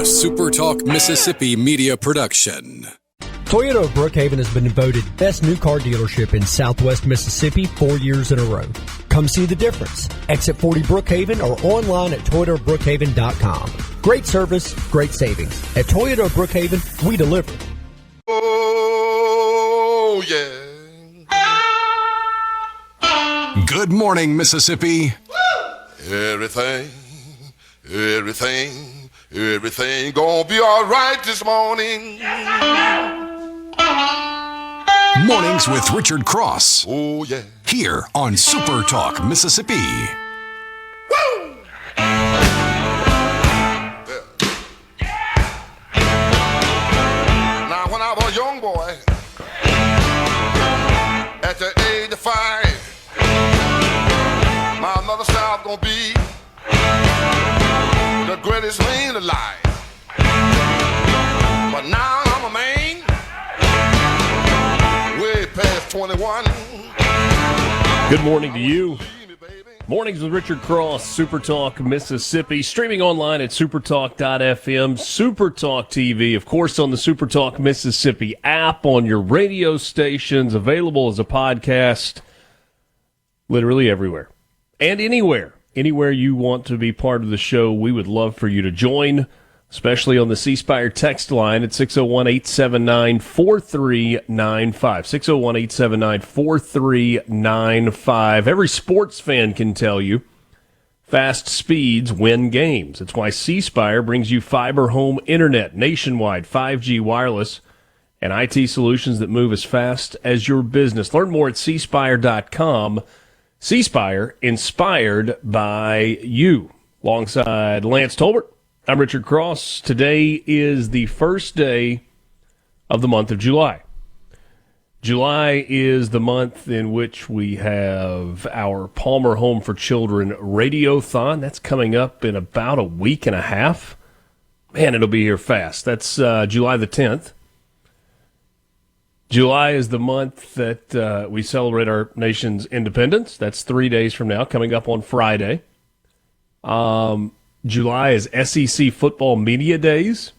SuperTalk Mississippi media production. Toyota of Brookhaven has been voted best new car dealership in Southwest Mississippi 4 years in a row. Come see the difference. Exit 40 Brookhaven or online at toyotaofbrookhaven.com. Great service, great savings. At Toyota of Brookhaven, we deliver. Oh, yeah. Good morning, Mississippi. Everything gonna be all right this morning. Mornings with Richard Cross. Oh, yeah. Here on SuperTalk Mississippi. Woo! Now, when I was a young boy, at the age of 5, my mother said I was gonna be the greatest man alive. But now I'm a man, way past 21. Good morning to you. Mornings with Richard Cross, SuperTalk Mississippi, streaming online at supertalk.fm, SuperTalk TV, of course on the SuperTalk Mississippi app, on your radio stations, available as a podcast, literally everywhere and anywhere. Anywhere you want to be part of the show, we would love for you to join, especially on the C Spire text line at 601-879-4395. 601-879-4395. Every sports fan can tell you fast speeds win games. That's why C Spire brings you fiber home internet, nationwide 5G wireless, and IT solutions that move as fast as your business. Learn more at cspire.com. C Spire, inspired by you. Alongside Lance Tolbert, I'm Richard Cross. Today is the first day of the month of July. July is the month in which we have our Palmer Home for Children Radiothon. That's coming up in about a week and a half. Man, it'll be here fast. That's July the 10th. July is the month that we celebrate our nation's independence. That's 3 days from now, coming up on Friday. July is SEC Football Media Days.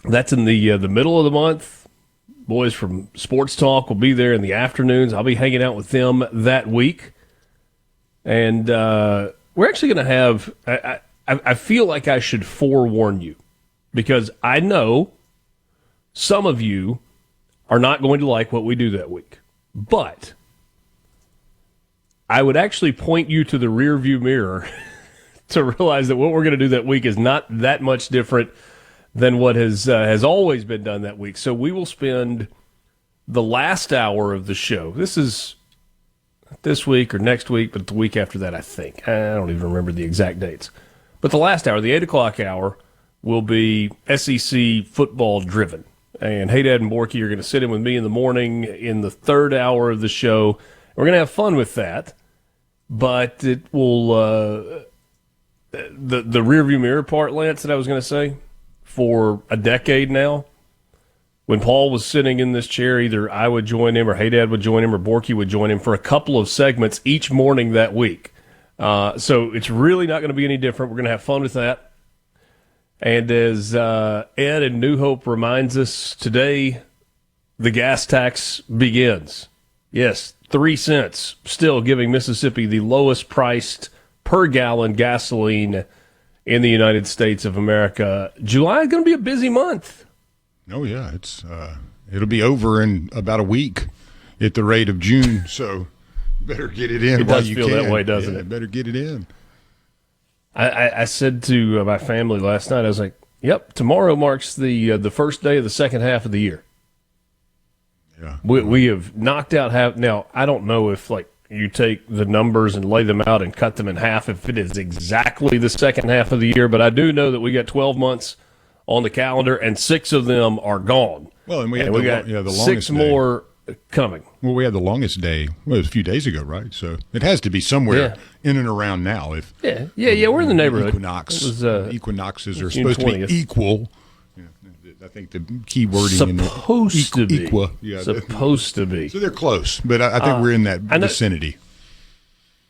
That's in the middle of the month. Boys from Sports Talk will be there in the afternoons. I'll be hanging out with them that week. And we're actually going to have, I feel like I should forewarn you, because I know some of you are not going to like what we do that week. But I would actually point you to the rearview mirror to realize that what we're going to do that week is not that much different than what has always been done that week. So we will spend the last hour of the show. This is this week or next week, but the week after that, I think. I don't even remember the exact dates. But the last hour, the 8 o'clock hour, will be SEC football driven. And Hey Dad and Borky are going to sit in with me in the morning in the third hour of the show. We're going to have fun with that, but it will the rearview mirror part, Lance, that I was going to say, for a decade now, when Paul was sitting in this chair, either I would join him or Hey Dad would join him or Borky would join him for a couple of segments each morning that week. So it's really not going to be any different. We're going to have fun with that. And as Ed in New Hope reminds us, today the gas tax begins. Yes, 3 cents, still giving Mississippi the lowest priced per gallon gasoline in the United States of America. July is going to be a busy month. Oh, yeah. It'll be over in about a week at the rate of June, so better get it in while you can. It does feel that way, doesn't it? Better get it in. I said to my family last night, I was like, yep, tomorrow marks the first day of the second half of the year. Yeah. We have knocked out half. Now, I don't know if, like, you take the numbers and lay them out and cut them in half if it is exactly the second half of the year, but I do know that we got 12 months on the calendar, and 6 of them are gone. Well, and we got the longest 6 more coming. Well, we had the longest day. Well, it was a few days ago, right? So it has to be somewhere in and around now. If yeah, we're in the neighborhood. Equinoxes are June supposed 20th. to be equal. Yeah, I think the key wording supposed to be. Equa. Yeah, supposed to be. So they're close, but I think we're in that vicinity.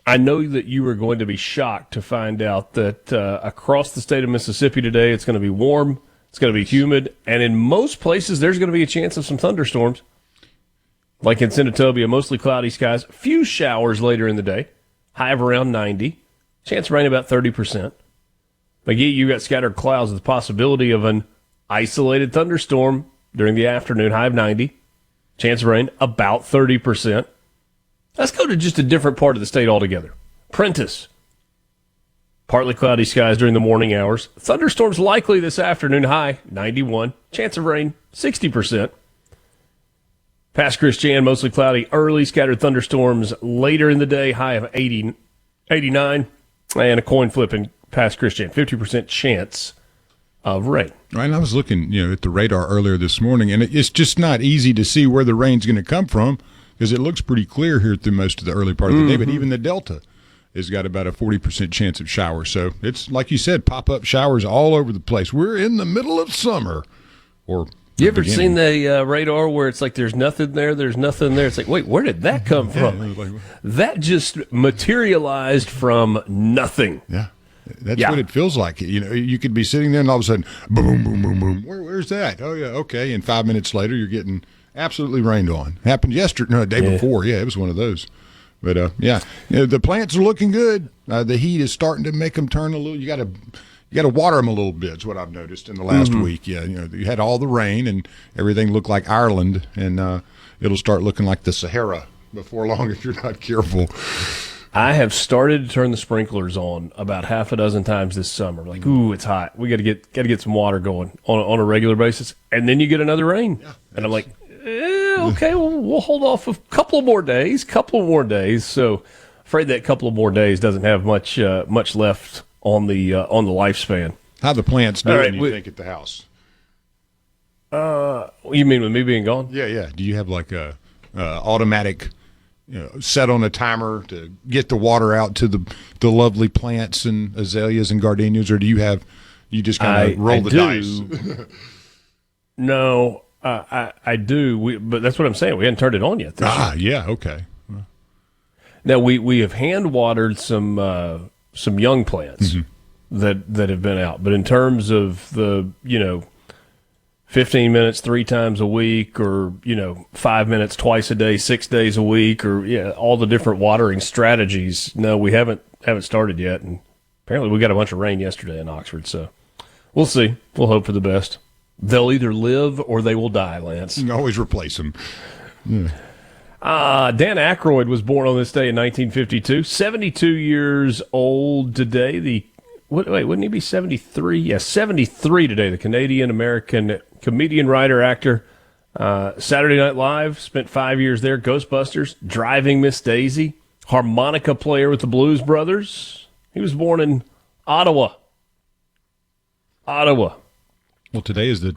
I know that you are going to be shocked to find out that across the state of Mississippi today, it's going to be warm, it's going to be humid, and in most places, there's going to be a chance of some thunderstorms. Like in Senatobia, mostly cloudy skies, few showers later in the day, high of around 90, chance of rain about 30%. McGee, you got scattered clouds with the possibility of an isolated thunderstorm during the afternoon, high of 90, chance of rain about 30%. Let's go to just a different part of the state altogether. Prentice. Partly cloudy skies during the morning hours. Thunderstorms likely this afternoon, high 91. Chance of rain 60%. Pass Christian, mostly cloudy early. Scattered thunderstorms later in the day, high of 89. And a coin flip in Pass Christian, 50% chance of rain. Right, and I was looking at the radar earlier this morning, and it's just not easy to see where the rain's going to come from, because it looks pretty clear here through most of the early part of the day, but even the Delta has got about a 40% chance of showers. So it's, like you said, pop-up showers all over the place. We're in the middle of summer. Or you ever seen the radar where it's like there's nothing there, It's like, wait, where did that come from? That just materialized from nothing. Yeah. That's what it feels like. You could be sitting there and all of a sudden, boom, boom, boom, boom. Where's that? Oh, yeah, okay. And 5 minutes later, you're getting absolutely rained on. Happened the day before. Yeah, it was one of those. But, the plants are looking good. The heat is starting to make them turn a little. You got to water them a little bit is what I've noticed in the last week. Yeah, you had all the rain and everything looked like Ireland, and it'll start looking like the Sahara before long if you're not careful. I have started to turn the sprinklers on about half a dozen times this summer. Like, ooh, it's hot. We got to get some water going on a regular basis, and then you get another rain, and I'm like, okay, we'll hold off a couple more days. So, afraid that couple of more days doesn't have much left on the lifespan. How the plants doing? You think at the house? You mean with me being gone? Yeah. Do you have like a automatic? Set on a timer to get the water out to the lovely plants and azaleas and gardenias, or do you just kind of roll the dice? No, I do. But that's what I'm saying. We hadn't turned it on yet. Yeah, okay. Now we have hand watered some young plants that have been out, but in terms of the 15 minutes 3 times a week, or 5 minutes twice a day 6 days a week, or all the different watering strategies. No, we haven't started yet, and apparently we got a bunch of rain yesterday in Oxford, so we'll see. We'll hope for the best. They'll either live or they will die, Lance. You can always replace them. Yeah. Dan Aykroyd was born on this day in 1952, 72 years old today. Wouldn't he be 73? Yeah, 73 today. The Canadian-American comedian, writer, actor. Saturday Night Live, spent 5 years there. Ghostbusters, Driving Miss Daisy, harmonica player with the Blues Brothers. He was born in Ottawa. Well, today is the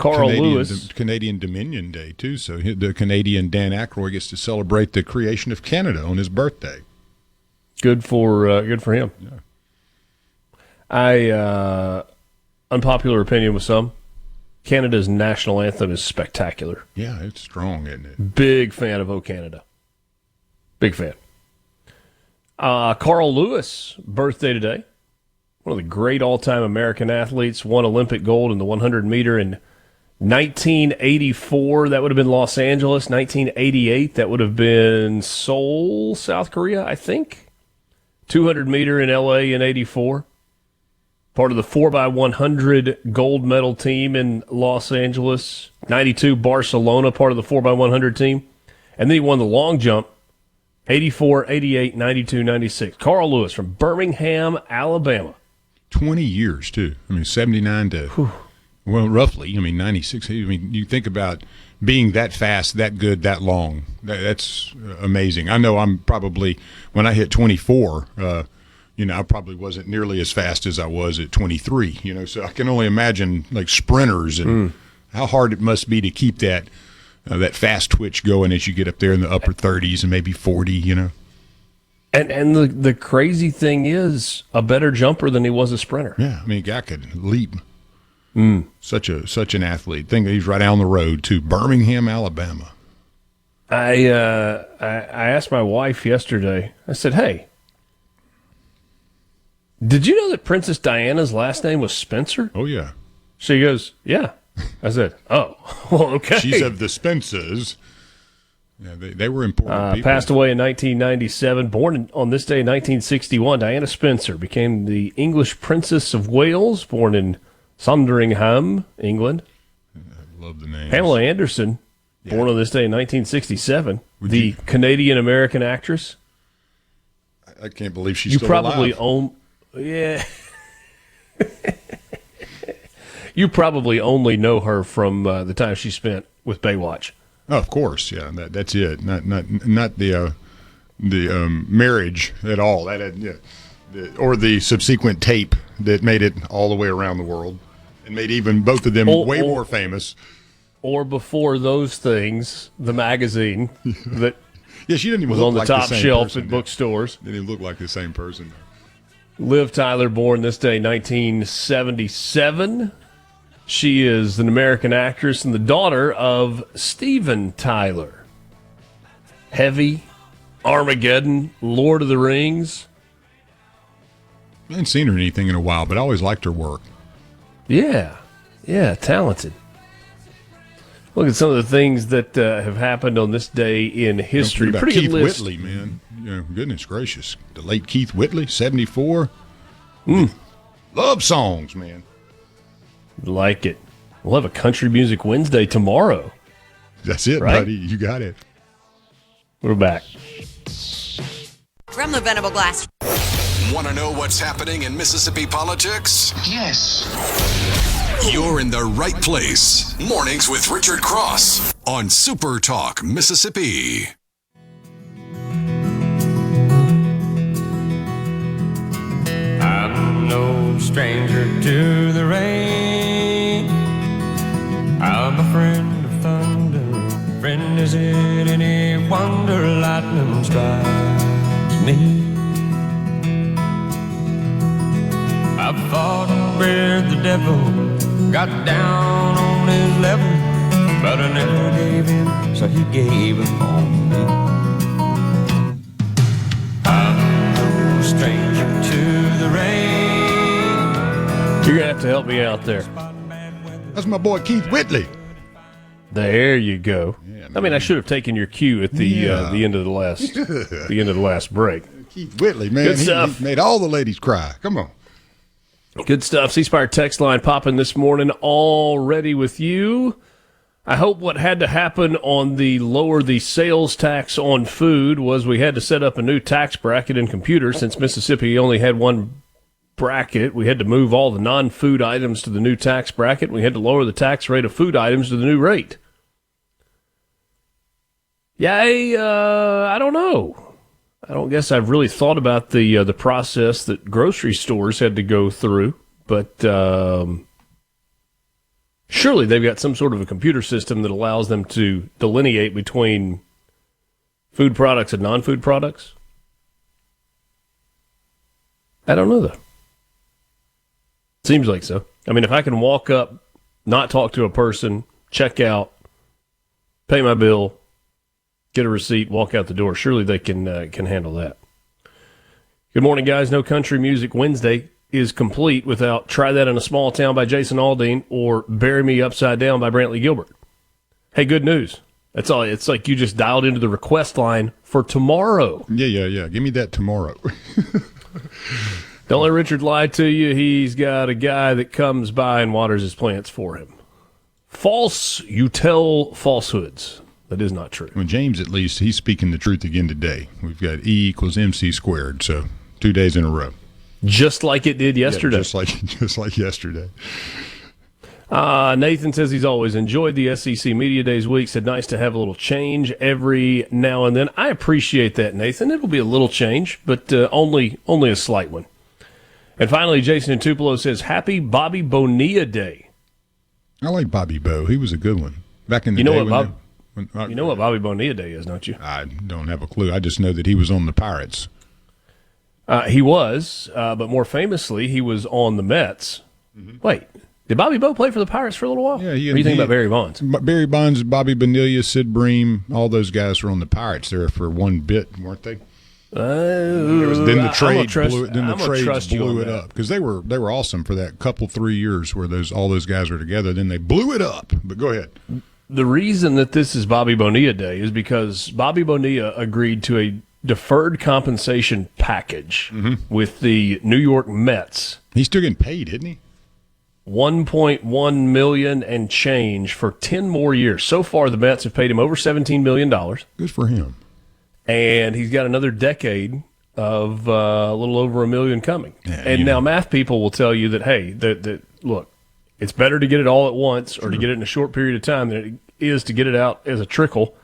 Canadian Dominion Day, too, so the Canadian Dan Aykroyd gets to celebrate the creation of Canada on his birthday. Good for him. Yeah. Unpopular opinion with some, Canada's national anthem is spectacular. Yeah, it's strong, isn't it? Big fan of O Canada. Big fan. Carl Lewis, birthday today. One of the great all-time American athletes, won Olympic gold in the 100-meter in 1984. That would have been Los Angeles. 1988, that would have been Seoul, South Korea, I think. 200-meter in L.A. in 84. Part of the 4x100 gold medal team in Los Angeles. 92, Barcelona, part of the 4x100 team. And then he won the long jump, 84, 88, 92, 96. Carl Lewis from Birmingham, Alabama. 20 years, too. 79 to, well, roughly, 96. You think about being that fast, that good, that long. That's amazing. I know I'm probably, when I hit 24, I probably wasn't nearly as fast as I was at 23, so I can only imagine like sprinters and how hard it must be to keep that fast twitch going as you get up there in the upper 30s and maybe 40, And the crazy thing is, a better jumper than he was a sprinter. Yeah, a guy could leap. Such an athlete. Think he's right down the road to Birmingham, Alabama. I asked my wife yesterday. I said, "Hey, Did you know that Princess Diana's last name was Spencer? Oh, yeah. She goes, yeah. I said, oh, well, okay. She's of the Spencers. Yeah, they were important people. Passed away in 1997. Born on this day in 1961, Diana Spencer became the English Princess of Wales, born in Sandringham, England. I love the name. Pamela Anderson, born on this day in 1967, Canadian-American actress. I can't believe she's still alive. Yeah. You probably only know her from the time she spent with Baywatch. Oh, of course, yeah. That's it. Not the marriage at all. Or the subsequent tape that made it all the way around the world and made even both of them way more famous. Or before those things, the magazine that yeah, she didn't even was look on the like top the same shelf person, at bookstores. Didn't even look like the same person. Liv Tyler, born this day, 1977. She is an American actress and the daughter of Steven Tyler. Heavy, Armageddon, Lord of the Rings. I hadn't seen her in anything in a while, but I always liked her work. Yeah, talented. Look at some of the things that have happened on this day in history. Pretty good Keith list. Whitley, man. Goodness gracious. The late Keith Whitley, 74. Love songs, man. Like it. We'll have a Country Music Wednesday tomorrow. That's it, right? buddy. You got it. We're back. From the Venable Glass. Want to know what's happening in Mississippi politics? Yes. You're in the right place. Mornings with Richard Cross on Super Talk, Mississippi. I'm no stranger to the rain. I'm a friend of thunder. Friend, is it any wonder lightning strikes me? I fought with the devil, got down on his level, but I never gave him, so he gave up on me. I'm no stranger to the rain. You're going to have to help me out there. That's my boy Keith Whitley. There you go. Yeah, I mean, I should have taken your cue at the end of the last break. Keith Whitley, man. Good stuff. He made all the ladies cry. Come on. Good stuff. C-Spire text line popping this morning, all ready with you. I hope what had to happen on the lower the sales tax on food was we had to set up a new tax bracket in computers. Since Mississippi only had one bracket, we had to move all the non-food items to the new tax bracket. We had to lower the tax rate of food items to the new rate. Yeah, I don't know. I don't guess I've really thought about the process that grocery stores had to go through, but surely they've got some sort of a computer system that allows them to delineate between food products and non-food products. I don't know, though. Seems like so. I mean, if I can walk up, not talk to a person, check out, pay my bill, get a receipt, walk out the door. Surely they can handle that. Good morning, guys. No Country Music Wednesday is complete without Try That in a Small Town by Jason Aldean or Bury Me Upside Down by Brantley Gilbert. Hey, good news. That's all. It's like you just dialed into the request line for tomorrow. Yeah. Give me that tomorrow. Don't let Richard lie to you. He's got a guy that comes by and waters his plants for him. False. You tell falsehoods. That is not true. Well, James, at least, he's speaking the truth again today. We've got E equals MC squared, so 2 days in a row. Just like it did yesterday. Yeah, just like yesterday. Nathan says he's always enjoyed the SEC Media Days week. Said nice to have a little change every now and then. I appreciate that, Nathan. It'll be a little change, but only a slight one. And finally, Jason in Tupelo says, Happy Bobby Bonilla Day. I like Bobby Bo. He was a good one. Back in the You know day. you know what Bobby Bonilla Day is, don't you? I don't have a clue. I just know that he was on the Pirates. He was, but more famously, he was on the Mets. Mm-hmm. Wait, did Bobby Bo play for the Pirates for a little while? Yeah. What do you think about Barry Bonds? Barry Bonds, Bobby Bonilla, Sid Bream, all those guys were on the Pirates there for one bit, weren't they? Then the trade blew it that. up because they were awesome for that couple 3 years where all those guys were together. Then they blew it up. But go ahead. The reason that this is Bobby Bonilla Day is because Bobby Bonilla agreed to a deferred compensation package with the New York Mets. He's still getting paid, isn't he? $1.1 million and change for 10 more years. So far, the Mets have paid him over $17 million. Good for him. And he's got another decade of a little over $1 million coming. Yeah, and now math people will tell you that, hey, look, it's better to get it all at once or to get it in a short period of time than it is to get it out as a trickle.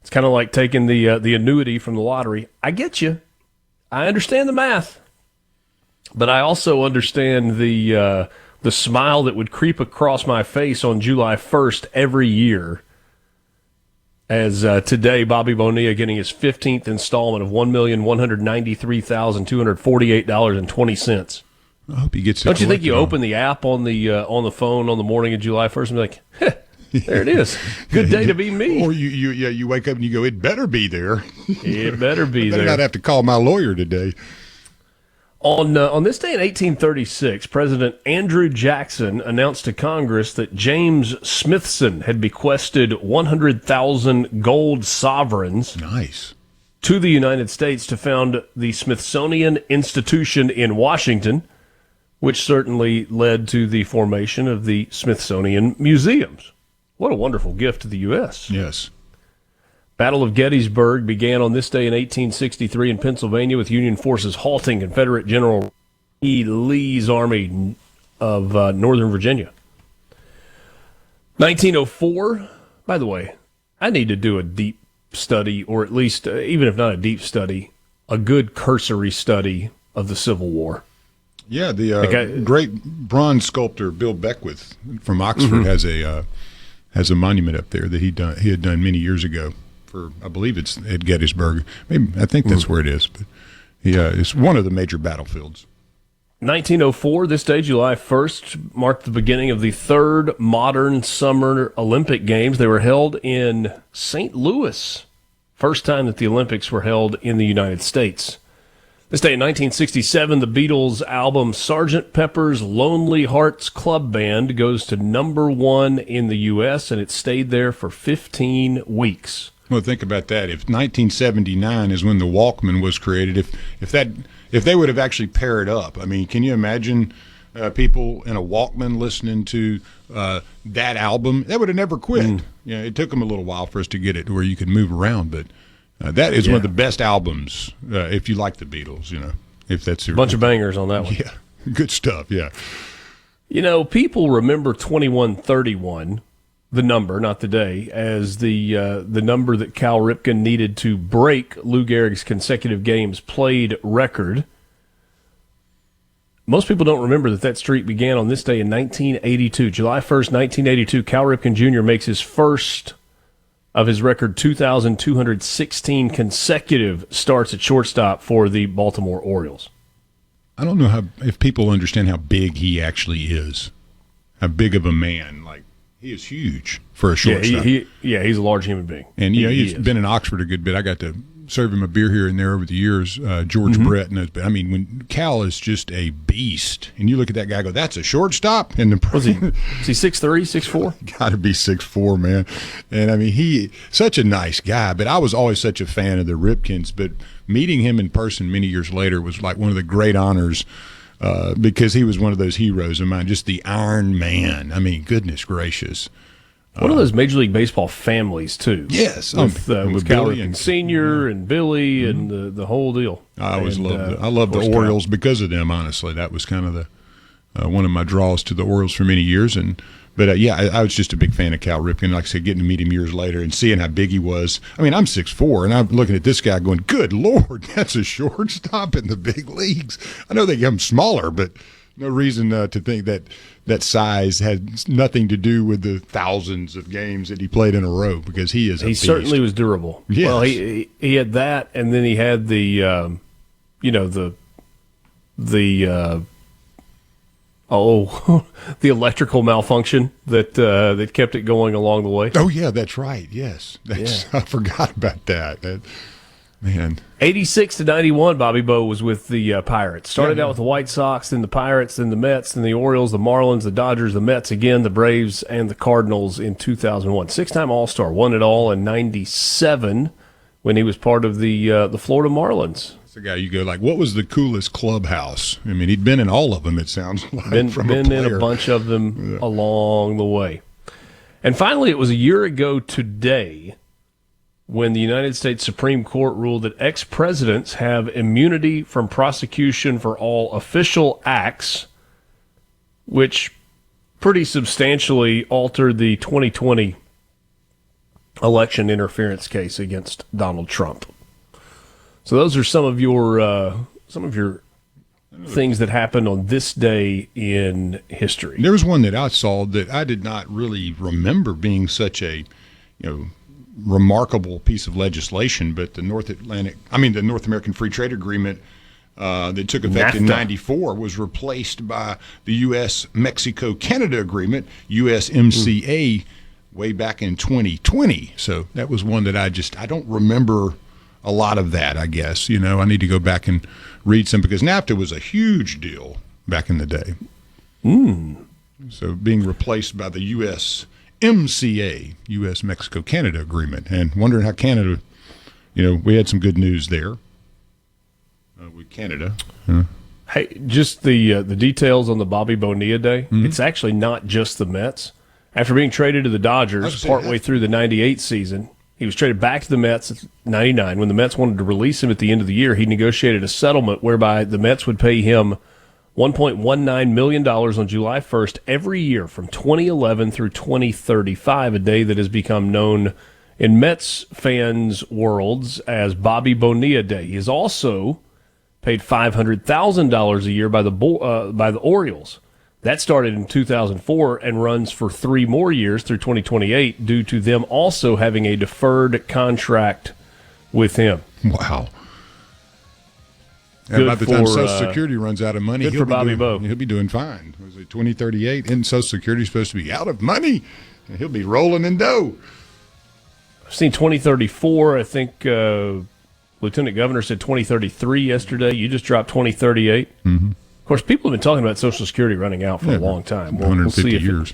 It's kind of like taking the annuity from the lottery. I get you. I understand the math. But I also understand the smile that would creep across my face on July 1st every year as today Bobby Bonilla getting his 15th installment of $1,193,248.20. I hope he gets it. Don't you think you open the app on the phone on the morning of July 1st and be like, there it is. Good day to be me. Or you wake up and you go, it better be there. It better be I there. I'd have to call my lawyer today. On this day in 1836, President Andrew Jackson announced to Congress that James Smithson had bequested 100,000 gold sovereigns to the United States to found the Smithsonian Institution in Washington, which certainly led to the formation of the Smithsonian Museums. What a wonderful gift to the U.S. Yes. Battle of Gettysburg began on this day in 1863 in Pennsylvania with Union forces halting Confederate General E. Lee's army of Northern Virginia. 1904, by the way, I need to do a deep study, or at least, even if not a deep study, a good cursory study of the Civil War. Yeah, the great bronze sculptor Bill Beckwith from Oxford has a monument up there that he had done many years ago. I believe it's at Gettysburg. I think that's where it is. But it's one of the major battlefields. 1904, this day, July 1st, marked the beginning of the third modern Summer Olympic Games. They were held in St. Louis. First time that the Olympics were held in the United States. This day in 1967, the Beatles' album Sgt. Pepper's Lonely Hearts Club Band goes to number 1 in the U.S., and it stayed there for 15 weeks. Well, think about that. If 1979 is when the Walkman was created, if they would have actually paired up, I mean, can you imagine people in a Walkman listening to that album? That would have never quit. It took them a little while for us to get it to where you could move around, but that is one of the best albums. If you like the Beatles, if that's your bunch of bangers on that one. Yeah, good stuff. Yeah. People remember 2131. The number, not the day, as the number that Cal Ripken needed to break Lou Gehrig's consecutive games played record. Most people don't remember that streak began on this day in 1982. July 1st, 1982, Cal Ripken Jr. makes his first of his record 2,216 consecutive starts at shortstop for the Baltimore Orioles. I don't know if people understand how big he actually is, how big of a man, he is huge for a shortstop. He's a large human being. And he's been in Oxford a good bit. I got to serve him a beer here and there over the years. George Brett knows. But I mean, when Cal is just a beast, and you look at that guy, and go, that's a shortstop. And is he 6'3", 6'4"? Got to be 6'4", man. And I mean, he such a nice guy. But I was always such a fan of the Ripkens. But meeting him in person many years later was like one of the great honors. Because he was one of those heroes of mine, just the Iron Man. I mean, goodness gracious. One of those Major League Baseball families, too. Yes. With Cal Ripken Sr. and Billy and the whole deal. I always loved the Orioles because of them, honestly. That was kind of one of my draws to the Orioles for many years. But I was just a big fan of Cal Ripken. Like I said, getting to meet him years later and seeing how big he was. I mean, I'm 6'4", and I'm looking at this guy going, good Lord, that's a shortstop in the big leagues. I know they get him smaller, but no reason to think that size had nothing to do with the thousands of games that he played in a row, because he is a beast. Certainly was durable. Yes. Well, he had that, and then he had the electrical malfunction that kept it going along the way. Oh yeah, that's right. Yes, I forgot about that. Man. 86-91, Bobby Bo was with the Pirates. Started out with the White Sox, then the Pirates, then the Mets, then the Orioles, the Marlins, the Dodgers, the Mets again, the Braves, and the Cardinals in 2001. Six-time All-Star, won it all in 97 when he was part of the Florida Marlins. That's the guy you go like, what was the coolest clubhouse? I mean, he'd been in all of them, it sounds like. Been in a bunch of them along the way. And finally, it was a year ago today when the United States Supreme Court ruled that ex-presidents have immunity from prosecution for all official acts, which pretty substantially altered the 2020 election interference case against Donald Trump. So those are some of your things that happened on this day in history. There was one that I saw that I did not really remember being such a, remarkable piece of legislation, but the North American Free Trade Agreement that took effect in '94 was replaced by the U.S.-Mexico-Canada Agreement, USMCA, way back in 2020. So that was one that I don't remember a lot of that, I guess. I need to go back and read some because NAFTA was a huge deal back in the day. So being replaced by the USMCA, U.S.-Mexico-Canada Agreement, and wondering how Canada, we had some good news there with Canada. Hey, just the details on the Bobby Bonilla Day. Mm-hmm. It's actually not just the Mets. After being traded to the Dodgers partway through the 98 season, he was traded back to the Mets in 99. When the Mets wanted to release him at the end of the year, he negotiated a settlement whereby the Mets would pay him $1.19 million on July 1st every year from 2011 through 2035, a day that has become known in Mets fans' worlds as Bobby Bonilla Day. He is also paid $500,000 a year by the Orioles. That started in 2004 and runs for 3 more years through 2028 due to them also having a deferred contract with him. Wow. And by the time Social Security runs out of money, he'll be doing fine. Was it 2038? Isn't Social Security supposed to be out of money? And he'll be rolling in dough. I've seen 2034. I think Lieutenant Governor said 2033 yesterday. You just dropped 2038. Mm-hmm. Of course, people have been talking about Social Security running out for a long time. We'll see if it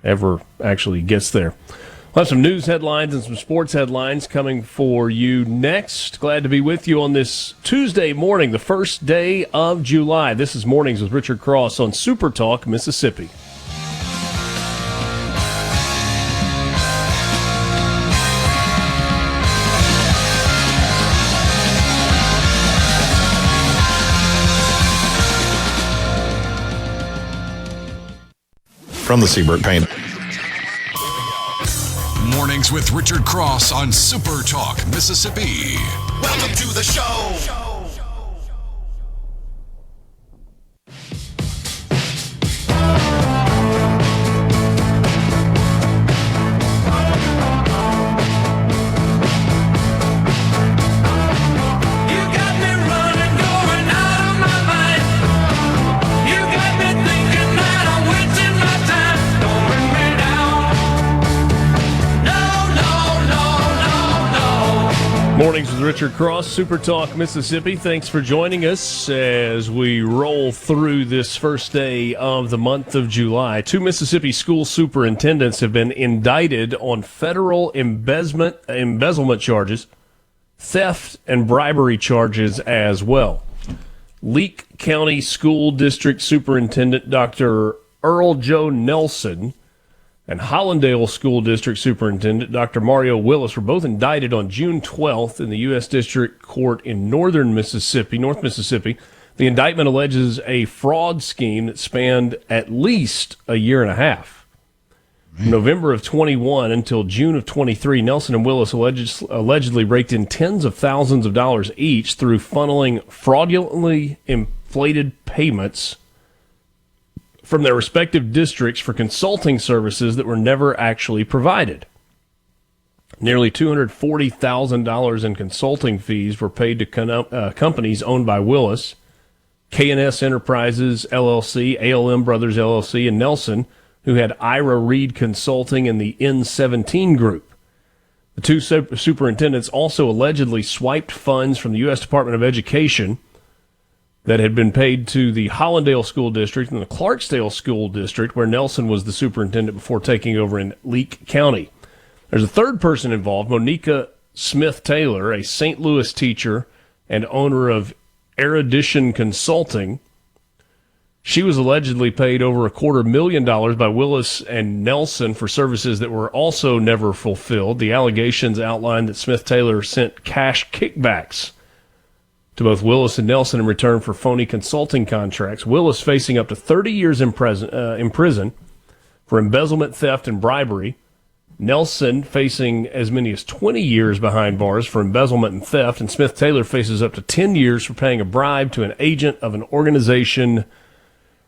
ever actually gets there. We'll have some news headlines and some sports headlines coming for you next. Glad to be with you on this Tuesday morning, the first day of July. This is Mornings with Richard Cross on SuperTalk, Mississippi. From the Seabrook Paint. Mornings with Richard Cross on Super Talk, Mississippi. Welcome to the show. Mornings with Richard Cross, Super Talk, Mississippi. Thanks for joining us as we roll through this first day of the month of July. 2 Mississippi school superintendents have been indicted on federal embezzlement charges, theft, and bribery charges as well. Leake County School District Superintendent Dr. Earl Joe Nelson and Hollandale School District Superintendent Dr. Mario Willis were both indicted on June 12th in the U.S. District Court in North Mississippi. The indictment alleges a fraud scheme that spanned at least a year and a half. From November of 21 until June of 23, Nelson and Willis allegedly raked in tens of thousands of dollars each through funneling fraudulently inflated payments from their respective districts for consulting services that were never actually provided. Nearly $240,000 in consulting fees were paid to companies owned by Willis, K&S Enterprises, LLC, ALM Brothers, LLC, and Nelson, who had Ira Reed Consulting and the N17 Group. The two superintendents also allegedly swiped funds from the U.S. Department of Education that had been paid to the Hollandale School District and the Clarksdale School District, where Nelson was the superintendent before taking over in Leake County. There's a third person involved, Monica Smith-Taylor, a St. Louis teacher and owner of Erudition Consulting. She was allegedly paid over $250,000 by Willis and Nelson for services that were also never fulfilled. The allegations outlined that Smith-Taylor sent cash kickbacks to both Willis and Nelson in return for phony consulting contracts. Willis facing up to 30 years in prison for embezzlement, theft, and bribery. Nelson facing as many as 20 years behind bars for embezzlement and theft, and Smith-Taylor faces up to 10 years for paying a bribe to an agent of an organization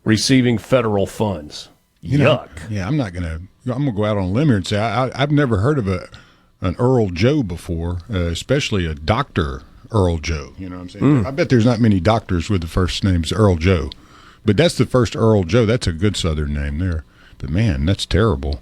receiving federal funds. Yuck. I'm going to go out on a limb here and say I've never heard of an Earl Joe before, especially a Dr. Earl Joe. You know what I'm saying? I bet there's not many doctors with the first name's Earl Joe. But that's the first Earl Joe. That's a good Southern name there. But, man, that's terrible.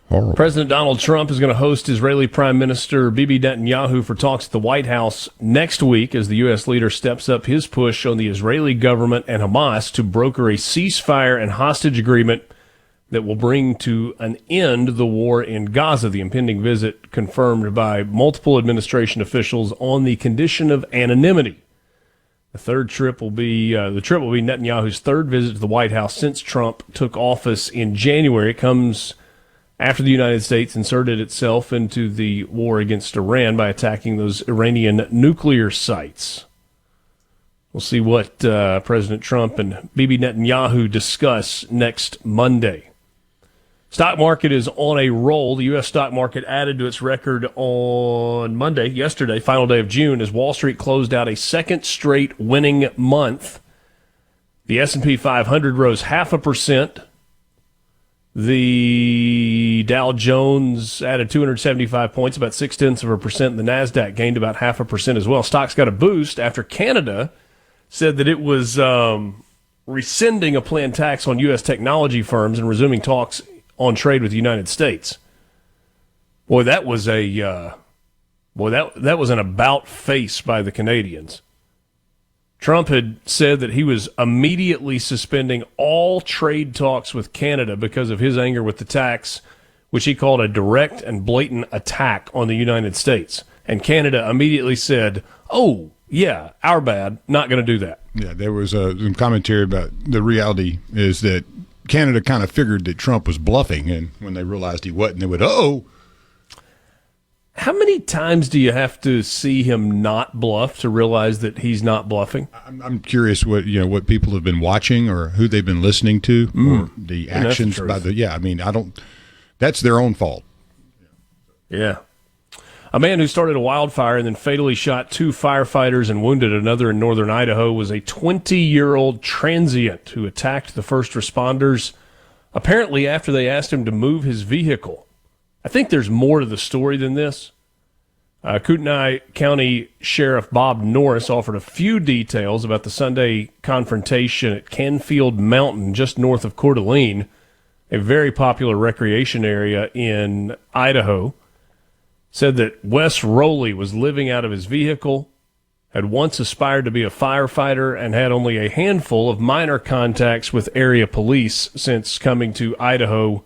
Horrible. President Donald Trump is going to host Israeli Prime Minister Bibi Netanyahu for talks at the White House next week as the U.S. leader steps up his push on the Israeli government and Hamas to broker a ceasefire and hostage agreement that will bring to an end the war in Gaza. The impending visit confirmed by multiple administration officials on the condition of anonymity. The trip will be Netanyahu's third visit to the White House since Trump took office in January. It comes after the United States inserted itself into the war against Iran by attacking those Iranian nuclear sites. We'll see what President Trump and Bibi Netanyahu discuss next Monday. Stock market is on a roll. The U.S. stock market added to its record on yesterday, final day of June, as Wall Street closed out a second straight winning month. The S&P 500 rose 0.5%. The Dow Jones added 275 points, about 0.6%. The NASDAQ gained about 0.5% as well. Stocks got a boost after Canada said that it was rescinding a planned tax on U.S. technology firms and resuming talks on trade with the United States. Boy, that was that was an about face by the Canadians. Trump had said that he was immediately suspending all trade talks with Canada because of his anger with the tax, which he called a direct and blatant attack on the United States. And Canada immediately said, "Oh, yeah, our bad, not going to do that." Yeah, there was some commentary about the reality is that Canada kind of figured that Trump was bluffing, and when they realized he wasn't, they went, "Oh." How many times do you have to see him not bluff to realize that he's not bluffing? I'm curious what people have been watching or who they've been listening to or the actions by the that's their own fault. Yeah. A man who started a wildfire and then fatally shot 2 firefighters and wounded another in northern Idaho was a 20-year-old transient who attacked the first responders, apparently after they asked him to move his vehicle. I think there's more to the story than this. Kootenai County Sheriff Bob Norris offered a few details about the Sunday confrontation at Canfield Mountain, just north of Coeur d'Alene, a very popular recreation area in Idaho. Said that Wes Rowley was living out of his vehicle, had once aspired to be a firefighter, and had only a handful of minor contacts with area police since coming to Idaho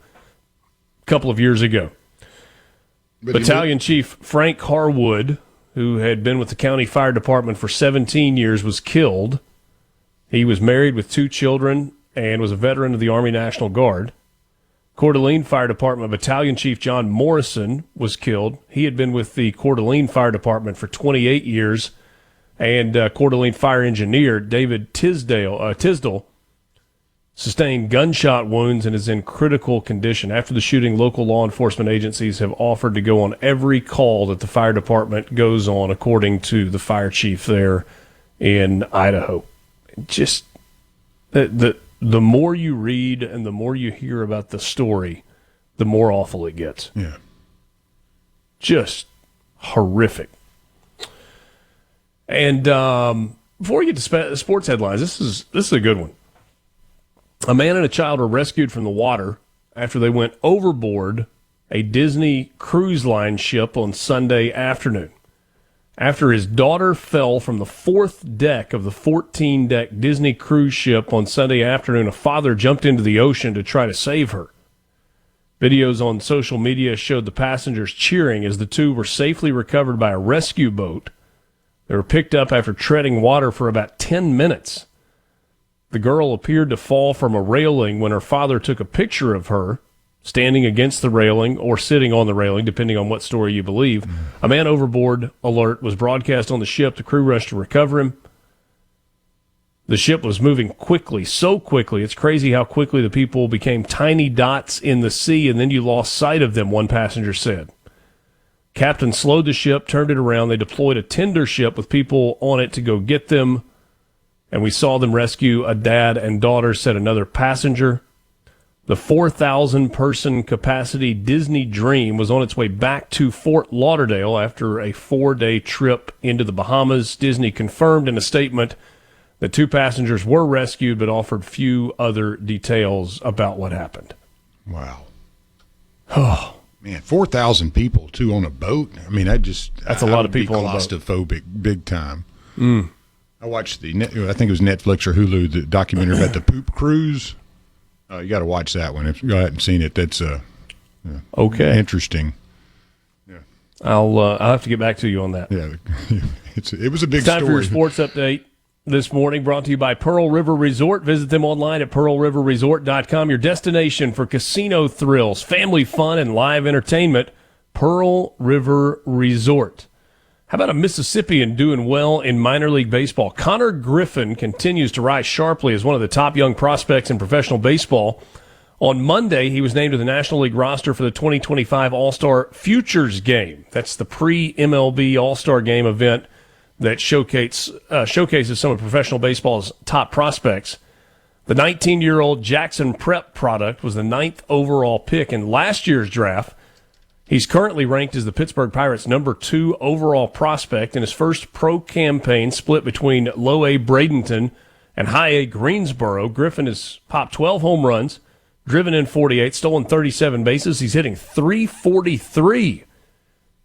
a couple of years ago. Battalion Chief Frank Harwood, who had been with the county fire department for 17 years, was killed. He was married with 2 children and was a veteran of the Army National Guard. Coeur d'Alene Fire Department Battalion Chief John Morrison was killed. He had been with the Coeur d'Alene Fire Department for 28 years. And Coeur d'Alene Fire Engineer David Tisdale sustained gunshot wounds and is in critical condition. After the shooting, local law enforcement agencies have offered to go on every call that the fire department goes on, according to the fire chief there in Idaho. Just the more you read and the more you hear about the story, the more awful it gets. Yeah. Just horrific. And before we get to sports headlines, this is a good one. A man and a child were rescued from the water after they went overboard a Disney Cruise Line ship on Sunday afternoon. After his daughter fell from the fourth deck of the 14-deck Disney cruise ship on Sunday afternoon, a father jumped into the ocean to try to save her. Videos on social media showed the passengers cheering as the two were safely recovered by a rescue boat. They were picked up after treading water for about 10 minutes. The girl appeared to fall from a railing when her father took a picture of her standing against the railing or sitting on the railing, depending on what story you believe. A man overboard alert was broadcast on the ship. The crew rushed to recover him. The ship was moving quickly, so quickly. It's crazy how quickly the people became tiny dots in the sea, and then you lost sight of them, one passenger said. Captain slowed the ship, turned it around. They deployed a tender ship with people on it to go get them, and we saw them rescue a dad and daughter, said another passenger. The 4,000-person capacity Disney Dream was on its way back to Fort Lauderdale after a 4-day trip into the Bahamas. Disney confirmed in a statement that 2 passengers were rescued but offered few other details about what happened. Wow. Oh, man, 4,000 people, too, on a boat. I mean, that's a lot of people on a boat. Claustrophobic, big time. I watched I think it was Netflix or Hulu, the documentary about the poop cruise. You got to watch that one. If you haven't seen it, that's okay. Interesting. Yeah, I'll have to get back to you on that. Yeah, it was a big time story. For your sports update this morning, brought to you by Pearl River Resort. Visit them online at pearlriverresort.com. Your destination for casino thrills, family fun, and live entertainment. Pearl River Resort. How about a Mississippian doing well in minor league baseball? Connor Griffin continues to rise sharply as one of the top young prospects in professional baseball. On Monday, he was named to the National League roster for the 2025 All-Star Futures Game. That's the pre-MLB All-Star Game event that showcases some of professional baseball's top prospects. The 19-year-old Jackson Prep product was the 9th overall pick in last year's draft. He's currently ranked as the Pittsburgh Pirates' number 2 overall prospect. In his first pro campaign split between low-A Bradenton and high-A Greensboro, Griffin has popped 12 home runs, driven in 48, stolen 37 bases. He's hitting .343,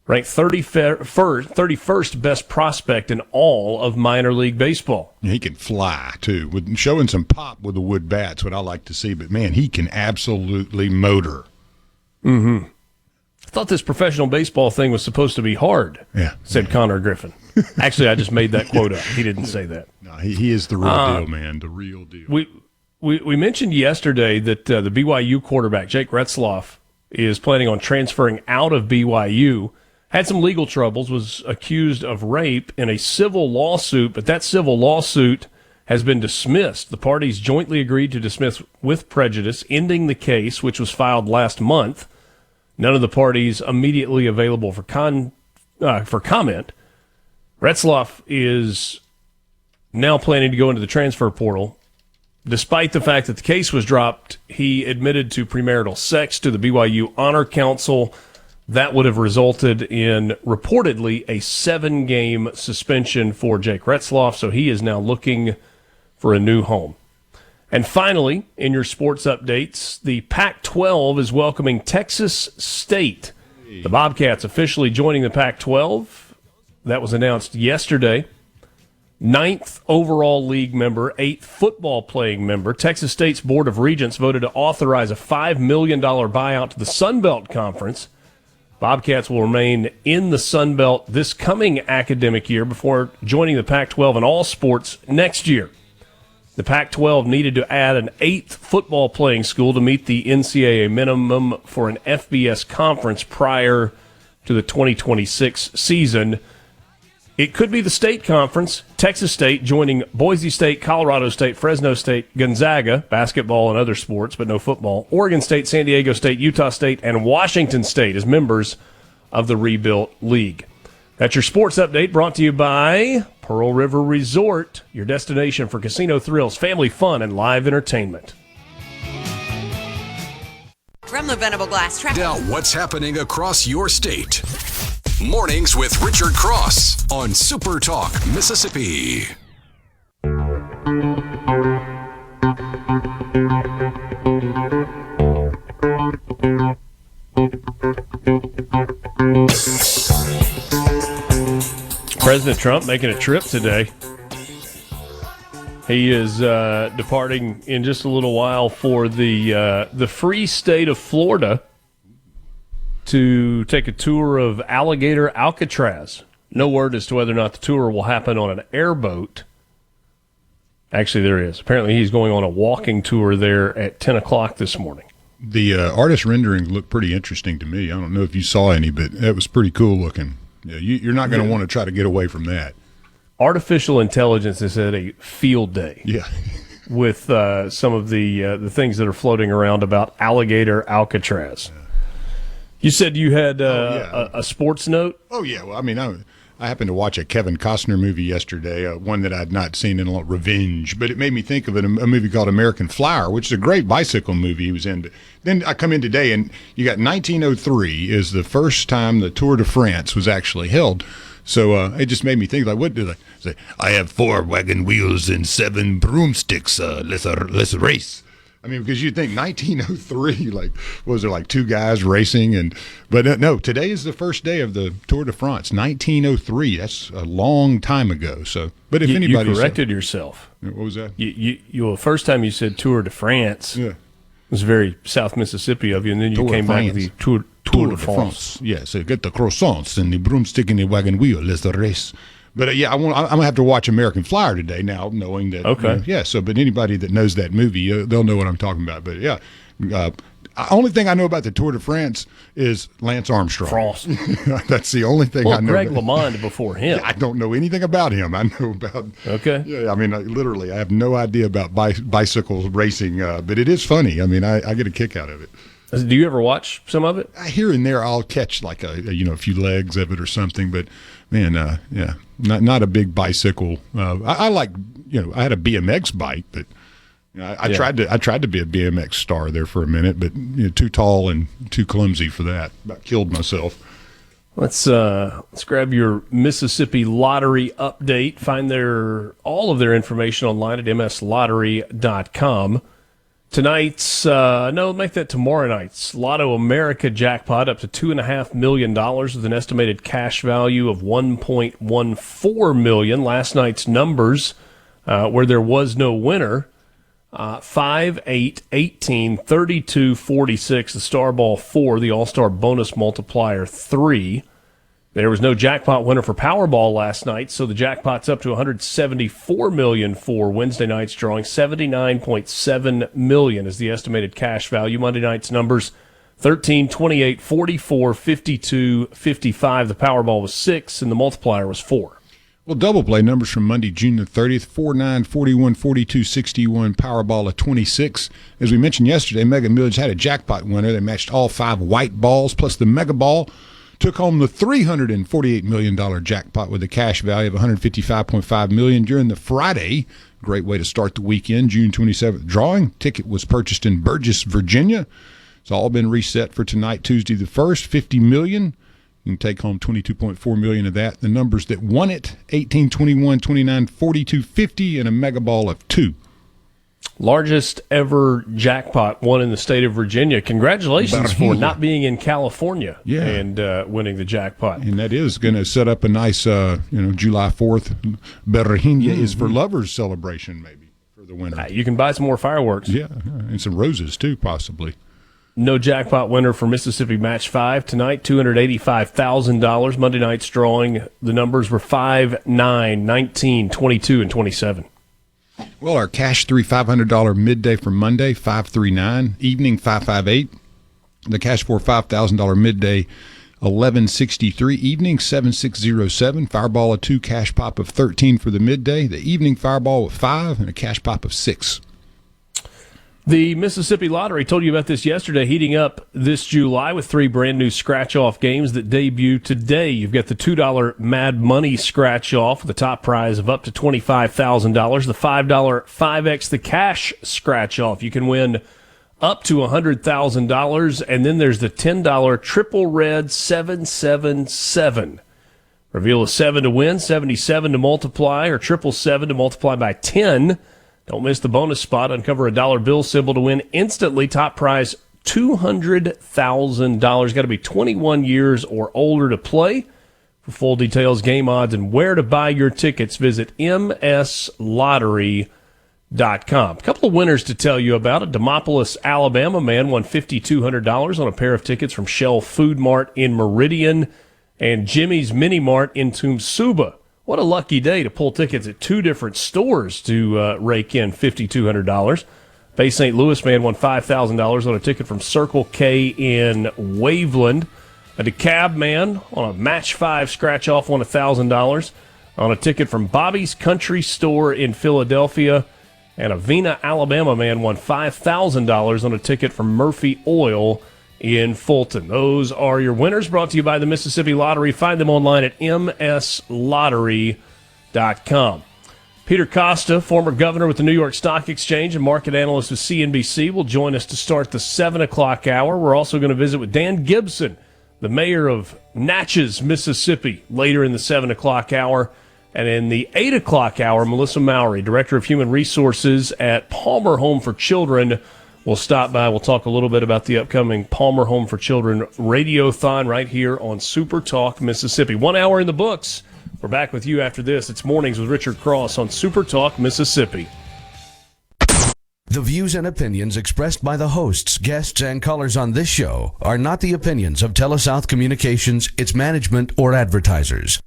ranked 31st best prospect in all of minor league baseball. He can fly, too, with showing some pop with the wood bats, what I like to see. But, man, he can absolutely motor. Mm-hmm. I thought this professional baseball thing was supposed to be hard, said Connor Griffin. Actually, I just made that quote up. He didn't say that. No, he is the real deal, man, the real deal. We mentioned yesterday that the BYU quarterback, Jake Retzloff, is planning on transferring out of BYU. Had some legal troubles, was accused of rape in a civil lawsuit, but that civil lawsuit has been dismissed. The parties jointly agreed to dismiss with prejudice, ending the case, which was filed last month. None of the parties immediately available for comment. Retzloff is now planning to go into the transfer portal. Despite the fact that the case was dropped, he admitted to premarital sex to the BYU Honor Council. That would have resulted in reportedly a 7-game suspension for Jake Retzloff, so he is now looking for a new home. And finally, in your sports updates, the Pac-12 is welcoming Texas State. The Bobcats officially joining the Pac-12. That was announced yesterday. 9th overall league member, 8th football playing member. Texas State's Board of Regents voted to authorize a $5 million buyout to the Sun Belt Conference. Bobcats will remain in the Sun Belt this coming academic year before joining the Pac-12 in all sports next year. The Pac-12 needed to add an 8th football playing school to meet the NCAA minimum for an FBS conference prior to the 2026 season. It could be the state conference, Texas State joining Boise State, Colorado State, Fresno State, Gonzaga, basketball and other sports, but no football, Oregon State, San Diego State, Utah State, and Washington State as members of the rebuilt league. That's your sports update brought to you by Pearl River Resort, your destination for casino thrills, family fun, and live entertainment. From the Venable Glass Now, what's happening across your state? Mornings with Richard Cross on SuperTalk, Mississippi. President Trump making a trip today. He is departing in just a little while for the free state of Florida to take a tour of Alligator Alcatraz. No word as to whether or not the tour will happen on an airboat. Actually, there is. Apparently, he's going on a walking tour there at 10 o'clock this morning. The artist renderings look pretty interesting to me. I don't know if you saw any, but that was pretty cool looking. Yeah, you're not going to want to try to get away from that. Artificial intelligence has had a field day. Yeah. With some of the things that are floating around about Alligator Alcatraz. You said you had a sports note? Oh, yeah. Well, I mean, I happened to watch a Kevin Costner movie yesterday, one that I'd not seen in a long, Revenge, but it made me think of a movie called American Flyer, which is a great bicycle movie he was in. But then I come in today, and you got 1903 is the first time the Tour de France was actually held. So it just made me think, like, what did I say? I have 4 wagon wheels and 7 broomsticks. Let's race. I mean, because you think 1903, like, was there like 2 guys racing? But no, today is the first day of the Tour de France, 1903. That's a long time ago. So, but if anybody you corrected yourself. What was that? The first time you said Tour de France, it was very South Mississippi of you, and then you came back to the Tour de France. Yeah, so get the croissants and the broomstick and the wagon wheel. Let's race. But I'm gonna have to watch American Flyer today now, knowing that. Okay. But anybody that knows that movie, they'll know what I'm talking about. But yeah, only thing I know about the Tour de France is Lance Armstrong. France. That's the only thing I know. Greg LeMond before him. I don't know anything about him. I know about. Okay. Yeah, I mean, literally, I have no idea about bicycles racing. But it is funny. I mean, I get a kick out of it. Do you ever watch some of it? Here and there, I'll catch like a few legs of it or something. But man, not a big bicycle. I like, I had a BMX bike, but I tried to be a BMX star there for a minute, but too tall and too clumsy for that. About killed myself. Let's grab your Mississippi Lottery update. Find all of their information online at mslottery.com. Tonight's, make that tomorrow night's Lotto America jackpot up to $2.5 million with an estimated cash value of $1.14 million. Last night's numbers, where there was no winner, 5, 8, 18, 32, 46, the Star Ball 4, the All-Star bonus multiplier 3. There was no jackpot winner for Powerball last night, so the jackpot's up to $174 million for Wednesday night's drawing. $79.7 million is the estimated cash value. Monday night's numbers, 13, 28, 44, 52, 55. The Powerball was 6, and the multiplier was 4. Well, double play numbers from Monday, June the 30th, 49, 41, 42, 61, Powerball of 26. As we mentioned yesterday, Mega Millions had a jackpot winner. They matched all 5 white balls plus the Mega Ball. Took home the $348 million jackpot with a cash value of $155.5 million during the Friday. Great way to start the weekend, June 27th drawing. Ticket was purchased in Burgess, Virginia. It's all been reset for tonight, Tuesday the 1st, $50 million. You can take home $22.4 million of that. The numbers that won it, 18, 21, 29, 42, 50, and a Mega Ball of 2. Largest ever jackpot won in the state of Virginia. Congratulations for not being in California and winning the jackpot. And that is going to set up a nice, July 4th. Berrejina is for lovers celebration, maybe, for the winner. You can buy some more fireworks. Yeah, and some roses, too, possibly. No jackpot winner for Mississippi Match 5 tonight, $285,000. Monday night's drawing, the numbers were 5, 9, 19, 22, and 27. Well, our cash $500 midday for Monday, 539. Evening, 558. The cash for $5,000 midday, 1163. Evening, 7607. Fireball of 2, cash pop of 13 for the midday. The evening fireball of 5 and a cash pop of 6. The Mississippi Lottery, told you about this yesterday, heating up this July with 3 brand-new scratch-off games that debut today. You've got the $2 Mad Money scratch-off with a top prize of up to $25,000. The $5 5X the Cash scratch-off. You can win up to $100,000. And then there's the $10 Triple Red 777. Reveal a 7 to win, 77 to multiply, or 777 to multiply by 10. Don't miss the bonus spot. Uncover a dollar bill symbol to win instantly. Top prize, $200,000. Got to be 21 years or older to play. For full details, game odds, and where to buy your tickets, visit mslottery.com. A couple of winners to tell you about. A Demopolis, Alabama man won $5,200 on a pair of tickets from Shell Food Mart in Meridian and Jimmy's Mini Mart in Tumsuba. What a lucky day to pull tickets at two different stores to rake in $5,200. Bay St. Louis man won $5,000 on a ticket from Circle K in Waveland. A DeKalb man on a Match 5 scratch-off won $1,000 on a ticket from Bobby's Country Store in Philadelphia. And a Vena, Alabama man won $5,000 on a ticket from Murphy Oil in Fulton. Those are your winners, brought to you by the Mississippi Lottery. Find them online at mslottery.com. Peter Costa, former governor with the New York Stock Exchange and market analyst with CNBC, will join us to start the 7 o'clock hour. We're also going to visit with Dan Gibson, the mayor of Natchez, Mississippi, later in the 7 o'clock hour. And in the 8 o'clock hour, Melissa Mowrey, Director of Human Resources at Palmer Home for Children, will stop by. We'll talk a little bit about the upcoming Palmer Home for Children Radiothon right here on Super Talk Mississippi. 1 hour in the books. We're back with you after this. It's Mornings with Richard Cross on Super Talk Mississippi. The views and opinions expressed by the hosts, guests, and callers on this show are not the opinions of TeleSouth Communications, its management, or advertisers.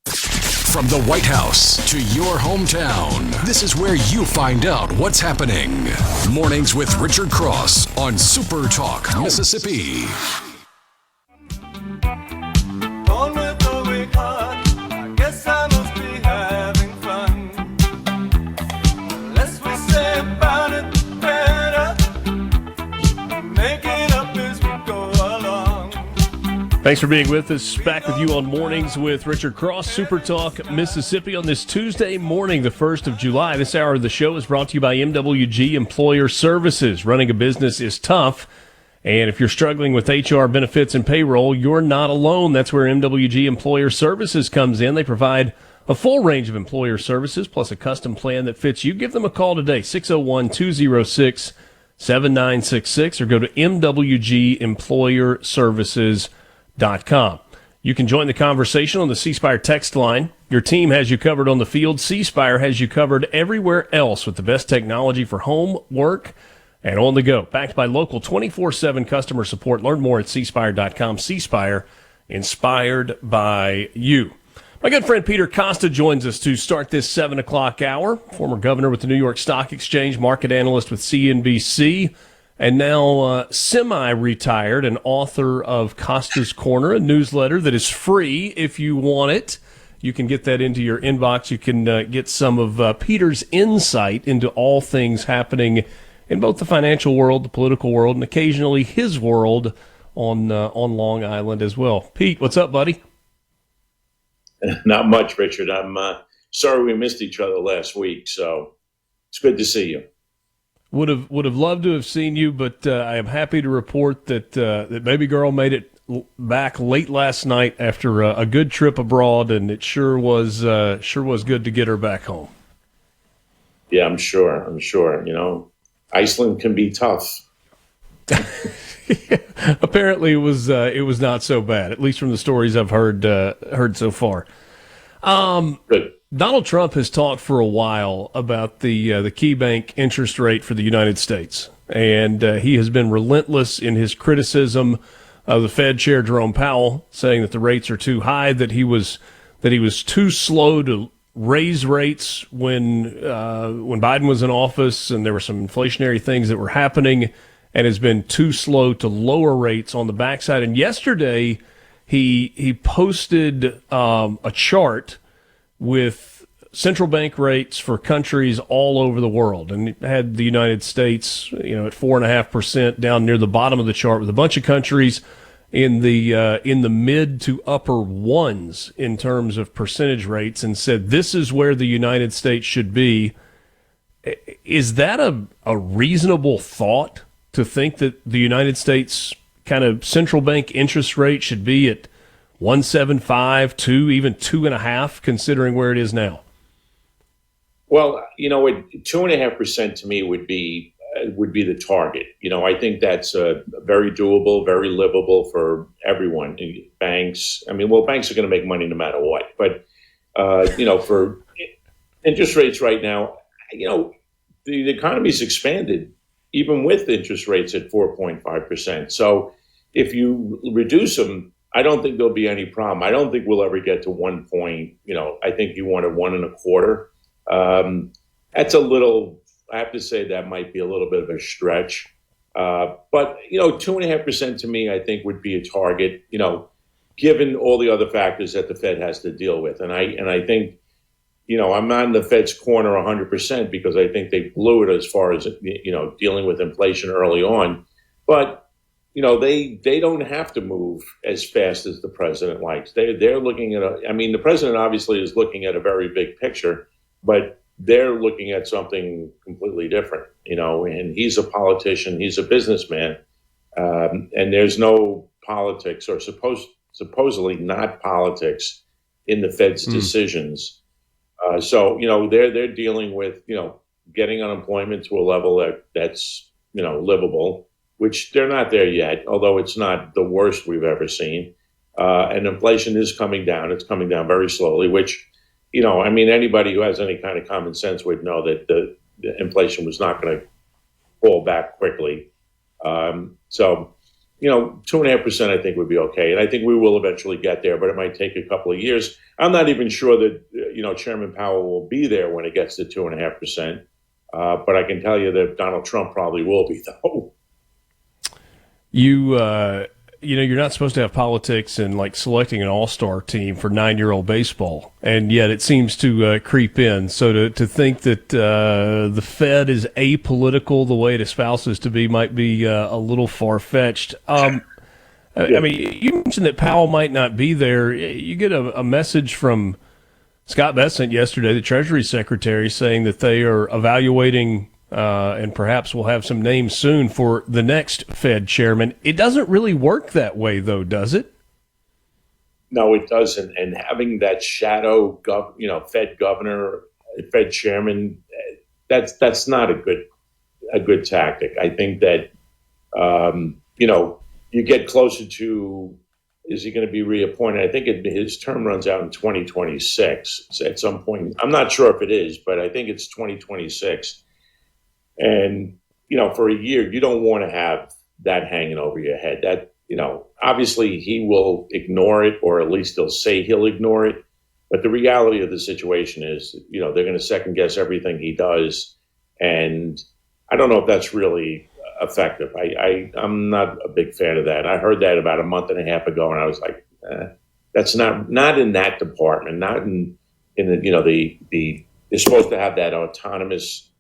From the White House to your hometown, this is where you find out what's happening. Mornings with Richard Cross on Super Talk Mississippi. On with the weak heart, I guess I must be having fun. The less we say about it, the better. Make it up as we go along. Thanks for being with us. Back with you on Mornings with Richard Cross, Super Talk Mississippi, on this Tuesday morning, the 1st of July. This hour of the show is brought to you by MWG Employer Services. Running a business is tough, and if you're struggling with HR, benefits, and payroll, you're not alone. That's where MWG Employer Services comes in. They provide a full range of employer services, plus a custom plan that fits you. Give them a call today, 601-206-7966, or go to MWGEmployerServices.com. You can join the conversation on the C Spire text line. Your team has you covered on the field. C Spire has you covered everywhere else with the best technology for home, work, and on the go. Backed by local 24/7 customer support. Learn more at cspire.com. C Spire, inspired by you. My good friend Peter Costa joins us to start this 7 o'clock hour. Former governor with the New York Stock Exchange, market analyst with CNBC, and now semi-retired, and author of Costa's Corner, a newsletter that is free if you want it. You can get that into your inbox. You can get some of Peter's insight into all things happening in both the financial world, the political world, and occasionally his world on Long Island as well. Pete, what's up, buddy? Not much, Richard. I'm sorry we missed each other last week, so it's good to see you. Would have loved to have seen you, but I am happy to report that that baby girl made it back late last night after a good trip abroad, and it sure was good to get her back home. Yeah, I'm sure. You know, Iceland can be tough. Apparently, it was not so bad, at least from the stories I've heard so far. Good. Donald Trump has talked for a while about the key bank interest rate for the United States, and he has been relentless in his criticism of the Fed Chair Jerome Powell, saying that the rates are too high, that he was too slow to raise rates when Biden was in office, and there were some inflationary things that were happening, and has been too slow to lower rates on the backside. And yesterday, he posted a chart with central bank rates for countries all over the world, and it had the United States, at 4.5% down near the bottom of the chart, with a bunch of countries in the mid to upper ones in terms of percentage rates, and said this is where the United States should be. Is that a reasonable thought, to think that the United States kind of central bank interest rate should be at 1.75, 2, even 2.5, considering where it is now? Well, 2.5% to me would be would be the target. I think that's very doable, very livable for everyone. Banks, banks are going to make money no matter what. But, for interest rates right now, the economy's expanded even with interest rates at 4.5%. So if you reduce them, I don't think there'll be any problem. I don't think we'll ever get to 1 point. I think you want a 1.25. That's a little, I have to say that might be a little bit of a stretch. But 2.5% to me, I think would be a target, given all the other factors that the Fed has to deal with. And I think, I'm not in the Fed's corner 100% because I think they blew it as far as, dealing with inflation early on. But, they don't have to move as fast as the president likes. They're looking at the president obviously is looking at a very big picture, but they're looking at something completely different, and he's a politician, he's a businessman, and there's no politics or supposedly not politics in the Fed's decisions. So they're dealing with, getting unemployment to a level that's, livable, which they're not there yet, although it's not the worst we've ever seen. And inflation is coming down. It's coming down very slowly, which, anybody who has any kind of common sense would know that the inflation was not going to fall back quickly. So 2.5% I think would be okay. And I think we will eventually get there, but it might take a couple of years. I'm not even sure that, Chairman Powell will be there when it gets to 2.5%. But I can tell you that Donald Trump probably will be, though. You're not supposed to have politics and like selecting an all-star team for 9-year-old baseball, and yet it seems to creep in. So to think that the Fed is apolitical the way it espouses to be might be a little far-fetched. You mentioned that Powell might not be there. You get a message from Scott Bessent yesterday, the Treasury Secretary, saying that they are evaluating and perhaps we'll have some names soon for the next Fed chairman. It doesn't really work that way, though, does it? No, it doesn't. And having that shadow, Fed governor, Fed chairman, that's not a good tactic. I think that you get closer to, is he going to be reappointed? I think his term runs out in 2026 at some point. I'm not sure if it is, but I think it's 2026. And, for a year, you don't want to have that hanging over your head. That, obviously he will ignore it, or at least he'll say he'll ignore it. But the reality of the situation is, they're going to second guess everything he does. And I don't know if that's really effective. I'm not a big fan of that. I heard that about a month and a half ago, and I was like, that's not in that department, not in the they're supposed to have that autonomous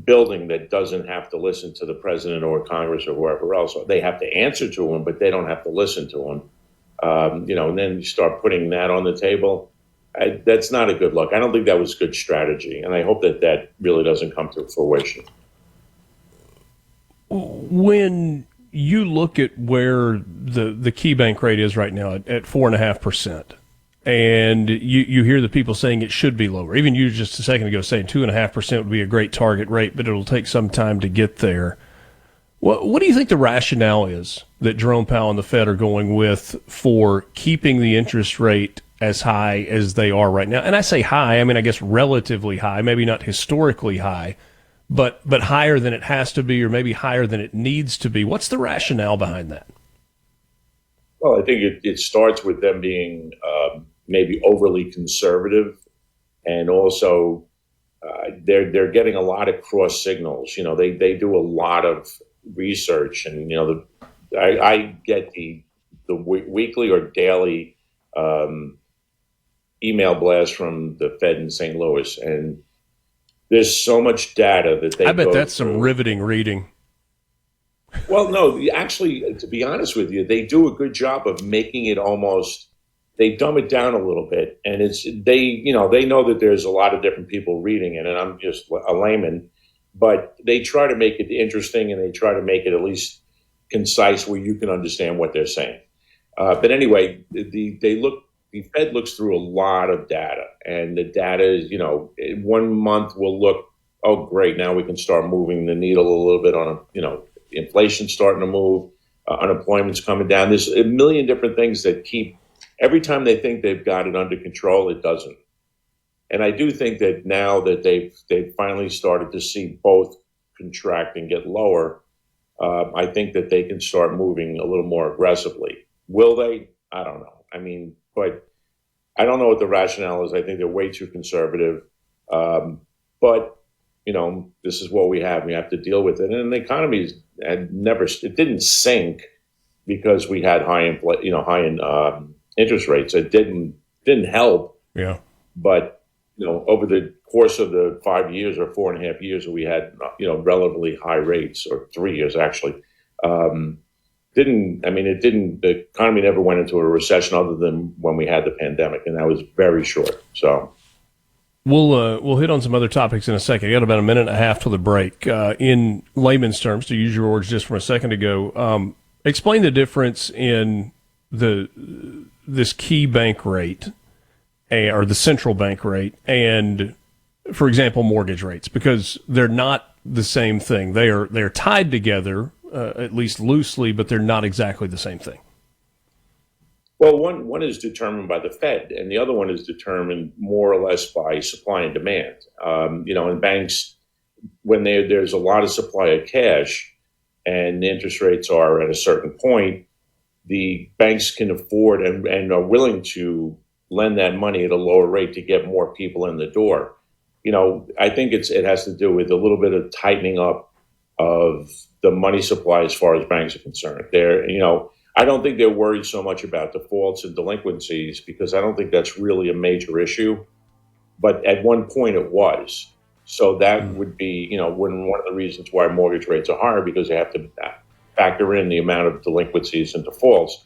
building that doesn't have to listen to the president or Congress or whoever else. They have to answer to him, but they don't have to listen to him. And then you start putting that on the table. That's not a good look. I don't think that was good strategy, and I hope that really doesn't come to fruition. When you look at where the key bank rate is right now at 4.5%, and you hear the people saying it should be lower. Even you just a second ago saying 2.5% would be a great target rate, but it'll take some time to get there. What do you think the rationale is that Jerome Powell and the Fed are going with for keeping the interest rate as high as they are right now? And I say high, I guess relatively high, maybe not historically high, but higher than it has to be, or maybe higher than it needs to be. What's the rationale behind that? Well, I think it starts with them being maybe overly conservative, and also they're getting a lot of cross signals. They do a lot of research, and I get the weekly or daily email blast from the Fed in St. Louis, and there's so much data that they. I bet that's some riveting reading. Well, no, actually, to be honest with you, they do a good job of making it almost. They dumb it down a little bit, and they know that there's a lot of different people reading it, and I'm just a layman, but they try to make it interesting, and they try to make it at least concise where you can understand what they're saying. But anyway, the Fed looks through a lot of data, and the data is, 1 month will look oh, great, now we can start moving the needle a little bit on, inflation starting to move, unemployment's coming down. There's a million different things that keep, every time they think they've got it under control, it doesn't. And I do think that now that they've finally started to see both contract and get lower, I think that they can start moving a little more aggressively. Will they? I don't know. I mean, but I don't know what the rationale is. I think they're way too conservative. But, this is what we have. We have to deal with it. And the economy it didn't sink because we had high interest rates. It didn't help. Yeah. But, over the course of the 5 years or 4.5 years, we had, relatively high rates, or 3 years actually. The economy never went into a recession other than when we had the pandemic, and that was very short. So we'll hit on some other topics in a second. I got about a minute and a half till the break. In layman's terms, to use your words just from a second ago, explain the difference in this key bank rate, or the central bank rate, and, for example, mortgage rates, because they're not the same thing. They're tied together, at least loosely, but they're not exactly the same thing. Well, one is determined by the Fed, and the other one is determined more or less by supply and demand. In banks, when there's a lot of supply of cash and the interest rates are at a certain point, the banks can afford and are willing to lend that money at a lower rate to get more people in the door. I think it has to do with a little bit of tightening up of the money supply as far as banks are concerned. I don't think they're worried so much about defaults and delinquencies because I don't think that's really a major issue. But at one point it was. So that would be, one of the reasons why mortgage rates are higher, because they have to factor in the amount of delinquencies and defaults.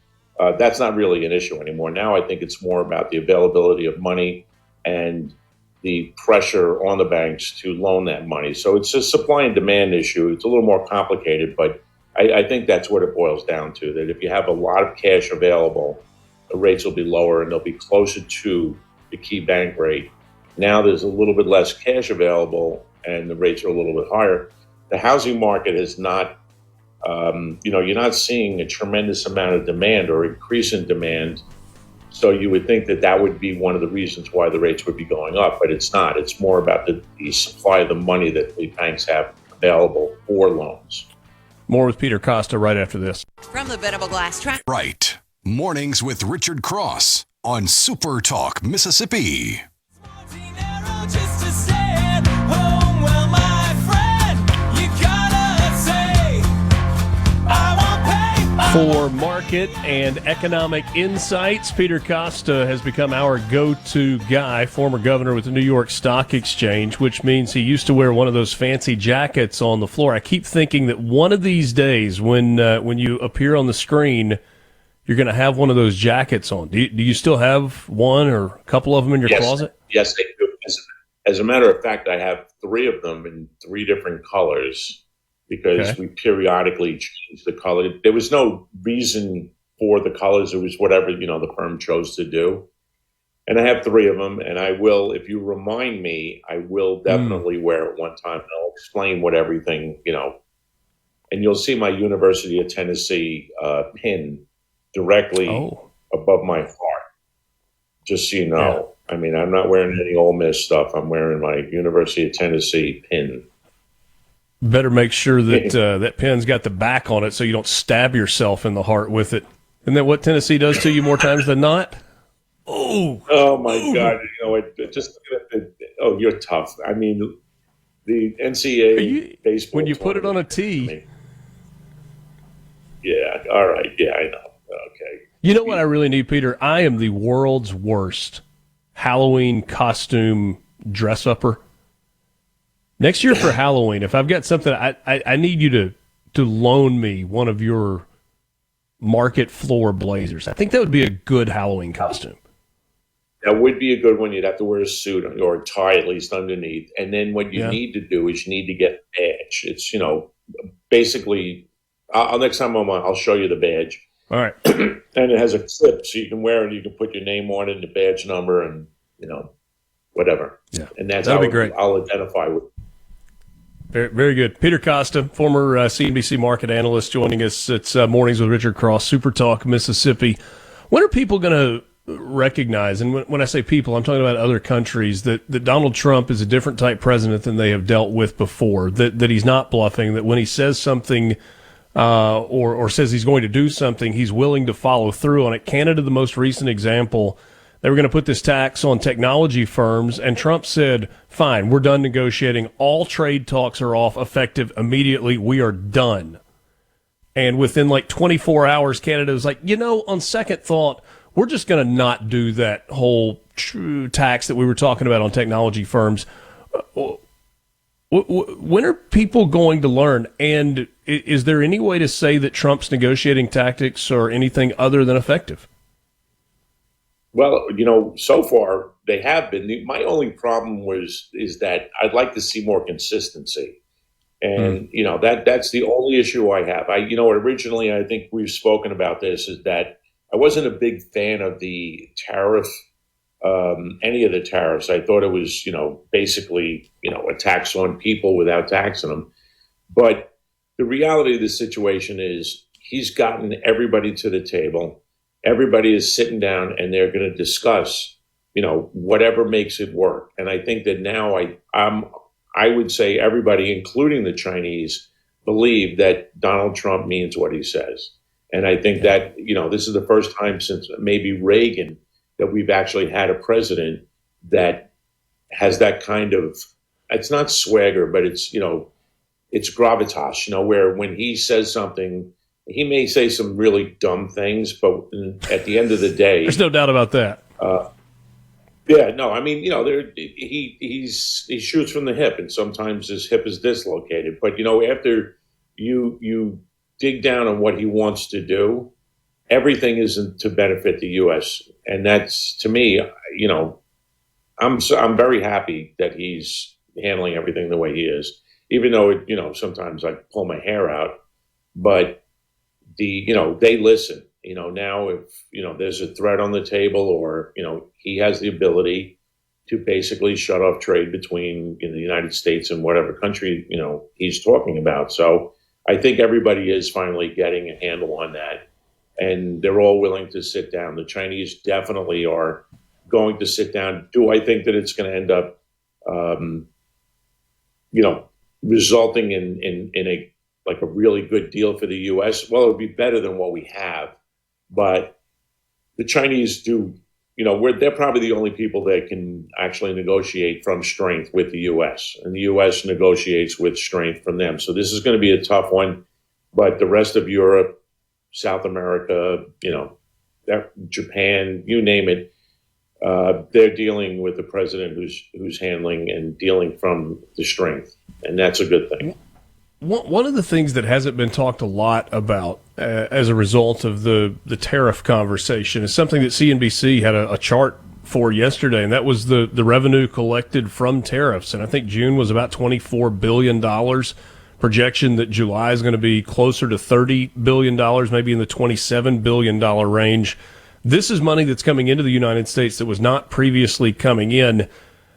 That's not really an issue anymore. Now I think it's more about the availability of money and the pressure on the banks to loan that money. So it's a supply and demand issue. It's a little more complicated, but I think that's what it boils down to, that if you have a lot of cash available, the rates will be lower and they'll be closer to the key bank rate. Now there's a little bit less cash available and the rates are a little bit higher. The housing market is not, you're not seeing a tremendous amount of demand or increase in demand. So you would think that would be one of the reasons why the rates would be going up, but it's not. It's more about the supply of the money that the banks have available for loans. More with Peter Costa right after this. From the Venable Glass Track. Right. Mornings with Richard Cross on SuperTalk, Mississippi. For market and economic insights, Peter Costa has become our go-to guy, former governor with the New York Stock Exchange, which means he used to wear one of those fancy jackets on the floor. I keep thinking that one of these days when you appear on the screen, you're going to have one of those jackets on. Do you still have one or a couple of them in your closet? Yes, I do. As a matter of fact, I have 3 of them in 3 different colors, because we periodically change the color. There was no reason for the colors. It was whatever, the firm chose to do. And I have 3 of them, and I will, if you remind me, I will definitely wear it one time. And I'll explain what everything, and you'll see my University of Tennessee pin directly above my heart, just so you know. Yeah. I mean, I'm not wearing any Ole Miss stuff. I'm wearing my University of Tennessee pin. Better make sure that that pin's got the back on it so you don't stab yourself in the heart with it. Isn't that what Tennessee does to you more times than not? Oh my God! Just you're tough. I mean, the NCAA baseball. When you put it on a tee. Yeah. All right. Yeah, I know. Okay. You know what I really need, Peter? I am the world's worst Halloween costume dress-upper. Next year for Halloween, if I've got something, I need you to loan me one of your market floor blazers. I think that would be a good Halloween costume. That would be a good one. You'd have to wear a suit or a tie at least underneath. And then what you need to do is you need to get a badge. It's, basically, next time I'll show you the badge. All right. And it has a clip so you can wear it. You can put your name on it and the badge number and, whatever. Yeah. And that's That'll how be great. I'll identify with. Very, very good. Peter Costa, former CNBC market analyst, joining us. It's Mornings with Richard Cross, Super Talk, Mississippi. When are people going to recognize, and when I say people, I'm talking about other countries, that Donald Trump is a different type president than they have dealt with before, that he's not bluffing, that when he says something or says he's going to do something, he's willing to follow through on it. Canada, the most recent example, they were going to put this tax on technology firms, and Trump said, fine, we're done negotiating. All trade talks are off, effective immediately. We are done. And within like 24 hours, Canada was like, on second thought, we're just going to not do that whole tax that we were talking about on technology firms. When are people going to learn? And is there any way to say that Trump's negotiating tactics are anything other than effective? Well, so far they have been. My only problem is that I'd like to see more consistency. And, that's the only issue I have. Originally, I think we've spoken about this, is that I wasn't a big fan of the tariff, any of the tariffs. I thought it was, basically, a tax on people without taxing them. But the reality of the situation is he's gotten everybody to the table. Everybody is sitting down and they're going to discuss, whatever makes it work. And I think that now I would say everybody, including the Chinese, believe that Donald Trump means what he says. And I think that, this is the first time since maybe Reagan that we've actually had a president that has that kind of, it's not swagger, but it's, it's gravitas, where when he says something, he may say some really dumb things, but at the end of the day, there's no doubt about that. He shoots from the hip, and sometimes his hip is dislocated. But after you dig down on what he wants to do, everything isn't to benefit the U.S. And that's, to me, I'm very happy that he's handling everything the way he is, even though sometimes I pull my hair out, but they listen. Now if there's a threat on the table, or he has the ability to basically shut off trade between the United States and whatever country he's talking about. So I think everybody is finally getting a handle on that, and they're all willing to sit down. The Chinese definitely are going to sit down. Do I think that it's going to end up, resulting in a really good deal for the U.S.? Well, it would be better than what we have, but the Chinese do. They're probably the only people that can actually negotiate from strength with the U.S., and the U.S. negotiates with strength from them. So this is going to be a tough one, but the rest of Europe, South America, Japan, you name it, they're dealing with the president who's handling and dealing from the strength, and that's a good thing. One of the things that hasn't been talked a lot about as a result of the tariff conversation is something that CNBC had a chart for yesterday, and that was the revenue collected from tariffs. And I think June was about $24 billion. Projection that July is going to be closer to $30 billion, maybe in the $27 billion range. This is money that's coming into the United States that was not previously coming in.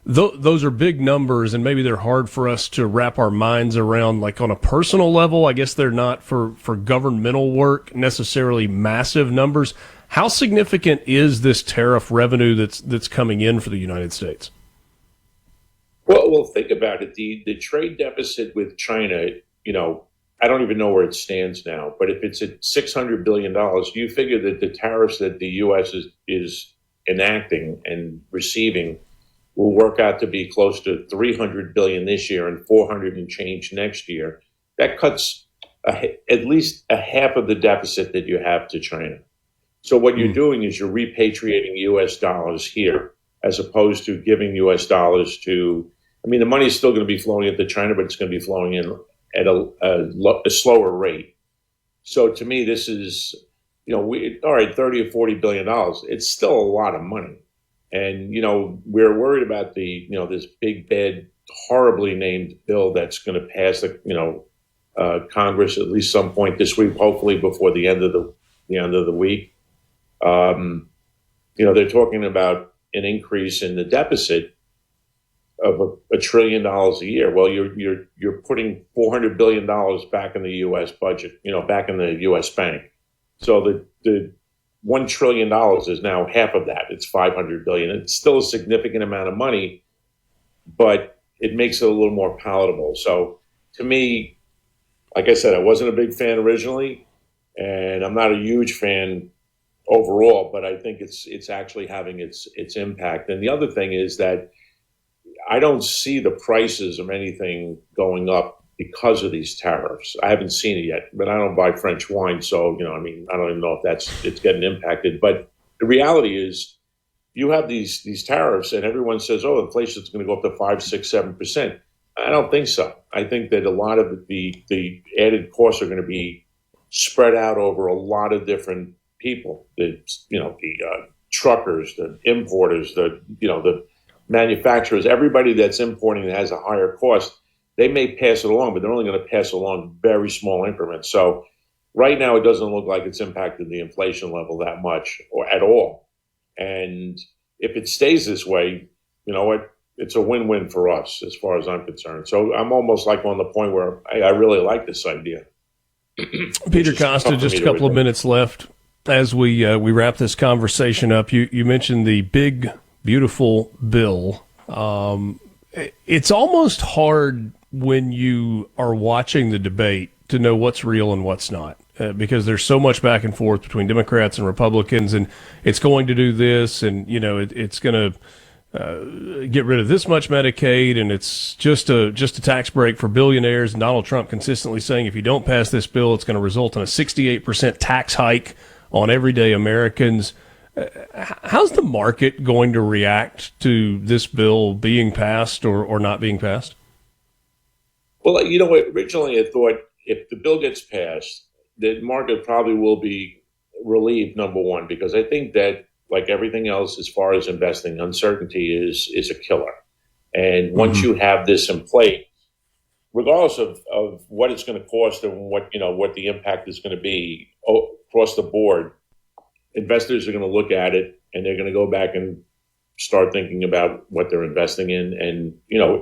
Those are big numbers, and maybe they're hard for us to wrap our minds around, like on a personal level. I guess they're not for governmental work necessarily massive numbers. How significant is this tariff revenue that's coming in for the United States? Well, think about it. The trade deficit with China, I don't even know where it stands now, but if it's at $600 billion, you figure that the tariffs that the U.S. is enacting and receiving will work out to be close to $300 billion this year and $400 and change next year. That cuts at least a half of the deficit that you have to China. So what you're doing is you're repatriating U.S. dollars here, as opposed to giving U.S. dollars to, the money is still going to be flowing into China, but it's going to be flowing in at a slower rate. So to me, this is, all right, $30 or $40 billion. It's still a lot of money. And, we're worried about this big, bad, horribly named bill that's going to pass the, Congress at least some point this week, hopefully before the end of the week. They're talking about an increase in the deficit of a $1 trillion a year. Well, you're putting $400 billion back in the U.S. budget, back in the U.S. bank. So the $1 trillion is now half of that. It's $500 billion. It's still a significant amount of money, but it makes it a little more palatable. So to me, like I said, I wasn't a big fan originally, and I'm not a huge fan overall, but I think it's actually having its impact. And the other thing is that I don't see the prices of anything going up because of these tariffs. I haven't seen it yet, but I don't buy French wine, so I don't even know if it's getting impacted. But the reality is, you have these tariffs, and everyone says, "Oh, inflation is going to go up to 5, 6, 7%." I don't think so. I think that a lot of the added costs are going to be spread out over a lot of different people. The truckers, the importers, the manufacturers, everybody that's importing that has a higher cost, they may pass it along, but they're only going to pass along very small increments. So right now, it doesn't look like it's impacted the inflation level that much or at all. And if it stays this way, you know what? It's a win-win for us as far as I'm concerned. So I'm almost like on the point where I really like this idea. Peter Costa, just a couple of minutes left as we wrap this conversation up. You mentioned the big, beautiful bill. It's almost hard when you are watching the debate to know what's real and what's not, because there's so much back and forth between Democrats and Republicans, and it's going to do this, and it's going to get rid of this much Medicaid, and it's just a tax break for billionaires. And Donald Trump consistently saying if you don't pass this bill, it's going to result in a 68% tax hike on everyday Americans. How's the market going to react to this bill being passed or not being passed? Well, originally I thought if the bill gets passed, the market probably will be relieved, number one, because I think that, like everything else, as far as investing, uncertainty is a killer. And once you have this in place, regardless of what it's going to cost and what the impact is going to be across the board, investors are going to look at it and they're going to go back and start thinking about what they're investing in. And,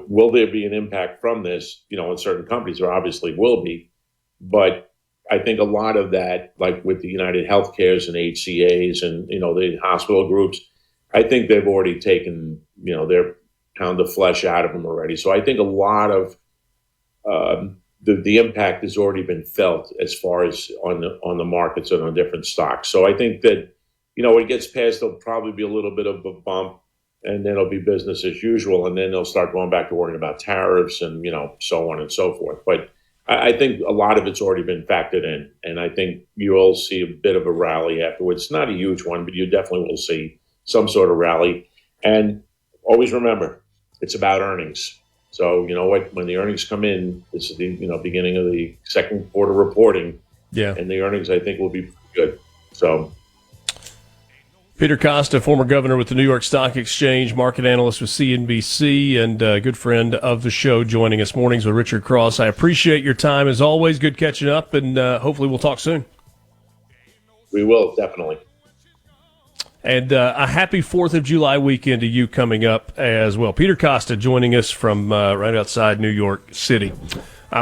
will there be an impact from this? In certain companies, there obviously will be. But I think a lot of that, like with the United Healthcares and HCAs and, the hospital groups, I think they've already taken, their pound of flesh out of them already. So I think a lot of the impact has already been felt as far as on the markets and on different stocks. So I think that, when it gets passed, there'll probably be a little bit of a bump, and then it'll be business as usual. And then they'll start going back to worrying about tariffs and, so on and so forth. But I think a lot of it's already been factored in, and I think you'll see a bit of a rally afterwards. Not a huge one, but you definitely will see some sort of rally. And always remember, it's about earnings. So you know what? When the earnings come in, this is the beginning of the second quarter reporting, and the earnings I think will be pretty good. So. Peter Costa, former governor with the New York Stock Exchange, market analyst with CNBC, and a good friend of the show, joining us mornings with Richard Cross. I appreciate your time as always. Good catching up, and hopefully we'll talk soon. We will, definitely. And a happy 4th of July weekend to you coming up as well. Peter Costa joining us from right outside New York City.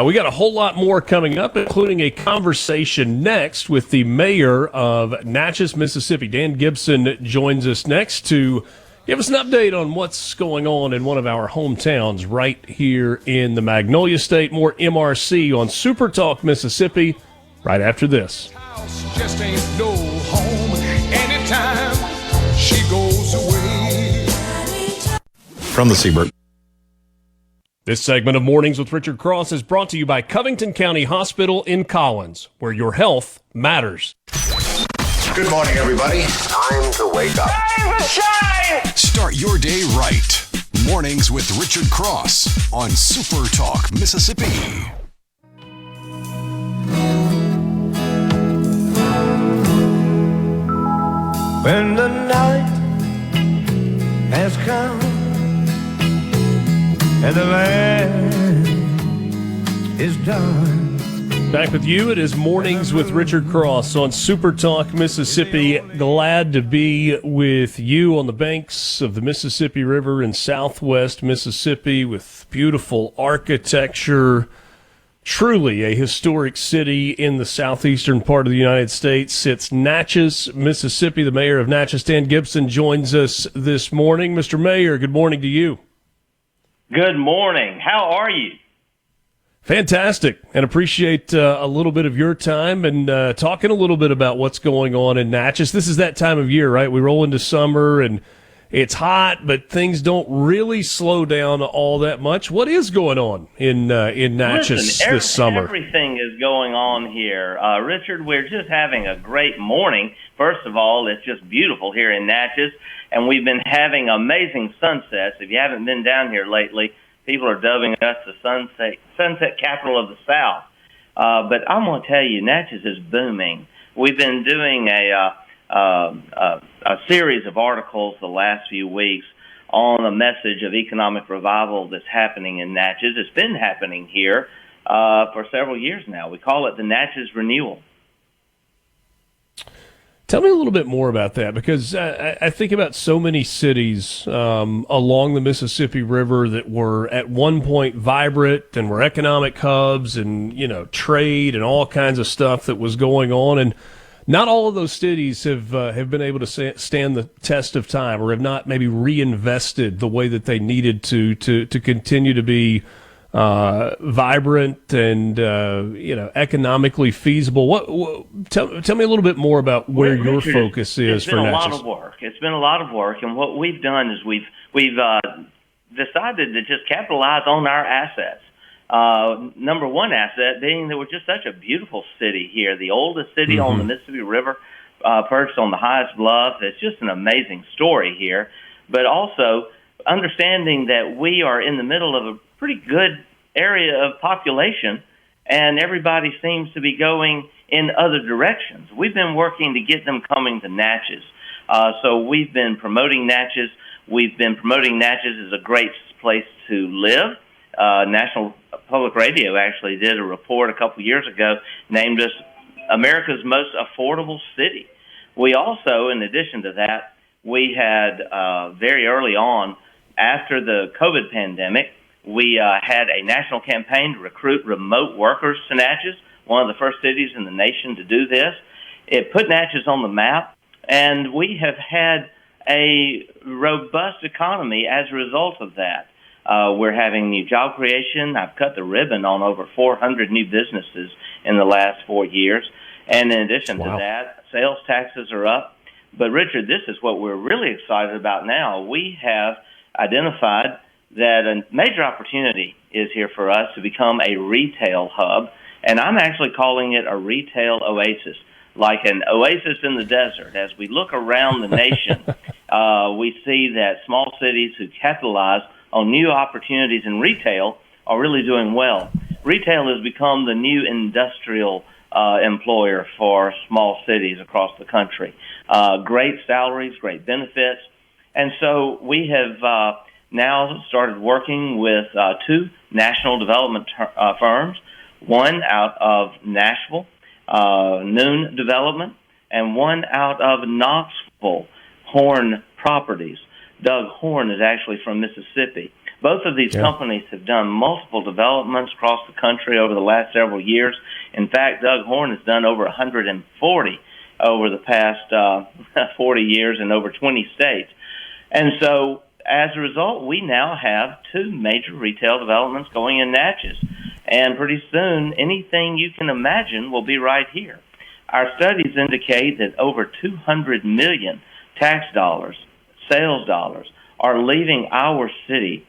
We got a whole lot more coming up, including a conversation next with the mayor of Natchez, Mississippi. Dan Gibson joins us next to give us an update on what's going on in one of our hometowns right here in the Magnolia State. More MRC on SuperTalk Mississippi right after this. Just ain't no home anytime she goes away. From the Seabrook. This segment of Mornings with Richard Cross is brought to you by Covington County Hospital in Collins, where your health matters. Good morning, everybody. Time to wake up. Time to shine! Start your day right. Mornings with Richard Cross on Super Talk, Mississippi. When the night has come and the land is done, Back with you. It is Mornings with Richard Cross on SuperTalk Mississippi. Glad to be with you on the banks of the Mississippi River in southwest Mississippi with beautiful architecture. Truly a historic city in the southeastern part of the United States. It's Natchez, Mississippi. The mayor of Natchez, Dan Gibson, joins us this morning. Mr. Mayor, good morning to you. Good morning. How are you? Fantastic, and appreciate a little bit of your time and talking a little bit about what's going on in Natchez. This is that time of year, right? We roll into summer, and it's hot, but things don't really slow down all that much. What is going on in Natchez this summer? Everything is going on here. Richard, we're just having a great morning. First of all, it's just beautiful here in Natchez, and we've been having amazing sunsets. If you haven't been down here lately, people are dubbing us the sunset capital of the South. But I'm going to tell you, Natchez is booming. We've been doing a series of articles the last few weeks on a message of economic revival that's happening in Natchez. It's been happening here for several years now. We call it the Natchez Renewal. Tell me a little bit more about that, because I think about so many cities along the Mississippi River that were at one point vibrant and were economic hubs and, you know, trade and all kinds of stuff that was going on. And not all of those cities have been able to stand the test of time, or have not maybe reinvested the way that they needed to continue to be vibrant and economically feasible. Tell me a little bit more about where your focus is for Natchez. It's been a lot of work. It's been a lot of work, and what we've done is we've decided to just capitalize on our assets. Number one asset being that we're just such a beautiful city here, the oldest city on the Mississippi River, perched on the highest bluff. It's just an amazing story here, but also understanding that we are in the middle of a pretty good area of population, and everybody seems to be going in other directions. We've been working to get them coming to Natchez. So we've been promoting Natchez. We've been promoting Natchez as a great place to live. National Public Radio actually did a report a couple years ago, named us America's most affordable city. We also, in addition to that, we had very early on, after the COVID pandemic, we had a national campaign to recruit remote workers to Natchez, one of the first cities in the nation to do this. It put Natchez on the map, and we have had a robust economy as a result of that. We're having new job creation. I've cut the ribbon on over 400 new businesses in the last 4 years. And in addition to that, sales taxes are up. But, Richard, this is what we're really excited about now. We have identified that a major opportunity is here for us to become a retail hub, and I'm actually calling it a retail oasis, like an oasis in the desert. As we look around the nation, we see that small cities who capitalize on new opportunities in retail are really doing well. Retail has become the new industrial employer for small cities across the country. Great salaries, great benefits. And so we have now started working with two national development firms, one out of Nashville, Noon Development, and one out of Knoxville, Horn Properties. Doug Horn is actually from Mississippi. Both of these companies have done multiple developments across the country over the last several years. In fact, Doug Horn has done over 140 over the past 40 years in over 20 states. And so, as a result, we now have two major retail developments going in Natchez. And pretty soon, anything you can imagine will be right here. Our studies indicate that over 200 million tax dollars, sales dollars, are leaving our city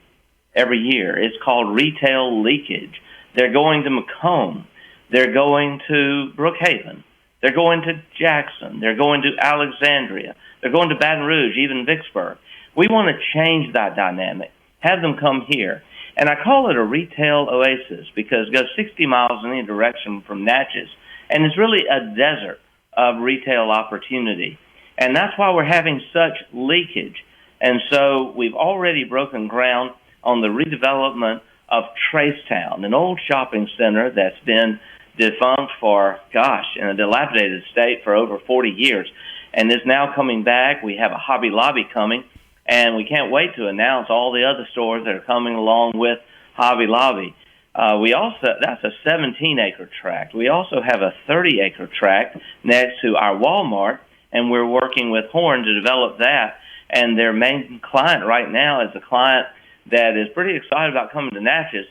every year. It's called retail leakage. They're going to Macomb. They're going to Brookhaven. They're going to Jackson. They're going to Alexandria. They're going to Baton Rouge, even Vicksburg. We want to change that dynamic, have them come here. And I call it a retail oasis because it goes 60 miles in any direction from Natchez. And it's really a desert of retail opportunity. And that's why we're having such leakage. And so we've already broken ground on the redevelopment of Tracetown, an old shopping center that's been defunct for, in a dilapidated state for over 40 years, and is now coming back. We have a Hobby Lobby coming, and we can't wait to announce all the other stores that are coming along with Hobby Lobby. That's a 17-acre tract. We also have a 30-acre tract next to our Walmart, and we're working with Horn to develop that. And their main client right now is a client that is pretty excited about coming to Natchez,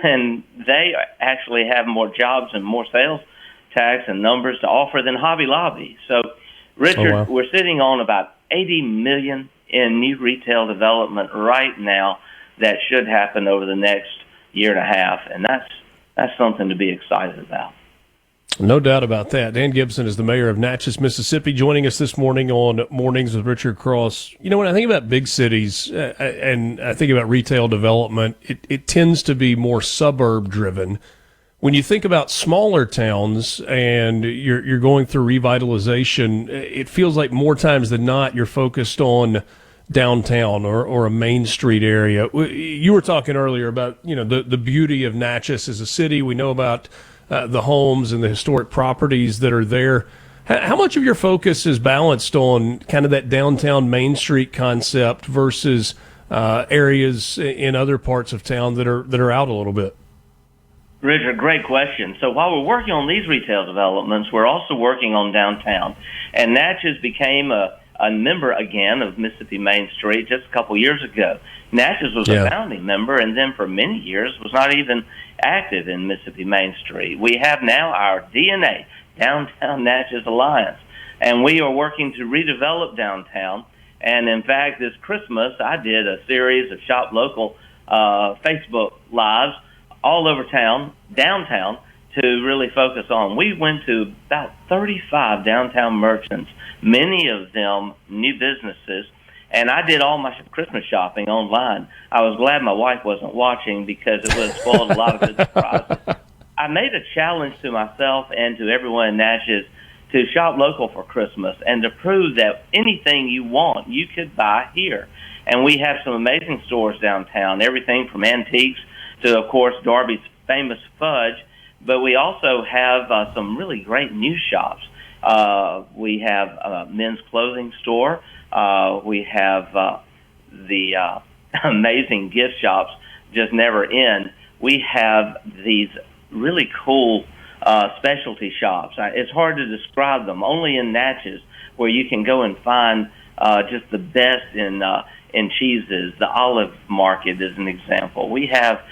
and they actually have more jobs and more sales tax and numbers to offer than Hobby Lobby. So, Richard, we're sitting on about $80 million in new retail development right now that should happen over the next year and a half, and that's something to be excited about. No doubt about that. Dan Gibson is the mayor of Natchez, Mississippi, joining us this morning on Mornings with Richard Cross. You know, when I think about big cities and I think about retail development, it tends to be more suburb-driven. When you think about smaller towns and you're going through revitalization, it feels like more times than not you're focused on downtown or a main street area. You were talking earlier about, you know, the beauty of Natchez as a city. We know about the homes and the historic properties that are there. How much of your focus is balanced on kind of that downtown Main Street concept versus areas in other parts of town that are out a little bit? Richard, great question. So while we're working on these retail developments, we're also working on downtown. And Natchez became a member again of Mississippi Main Street just a couple years ago. Natchez was a founding member, and then for many years was not even active in Mississippi Main Street. We have now our DNA, Downtown Natchez Alliance, and we are working to redevelop downtown. And in fact, this Christmas, I did a series of Shop Local Facebook Lives all over downtown, to really focus on. We went to about 35 downtown merchants, many of them new businesses, and I did all my Christmas shopping online. I was glad my wife wasn't watching because it would have spoiled a lot of good surprises. I made a challenge to myself and to everyone in Natchez to shop local for Christmas and to prove that anything you want, you could buy here. And we have some amazing stores downtown, everything from antiques to, of course, Darby's famous fudge. But we also have some really great new shops. We have a men's clothing store. We have the amazing gift shops, just never end. We have these really cool specialty shops. It's hard to describe them. Only in Natchez, where you can go and find just the best in cheeses. The Olive Market is an example. We have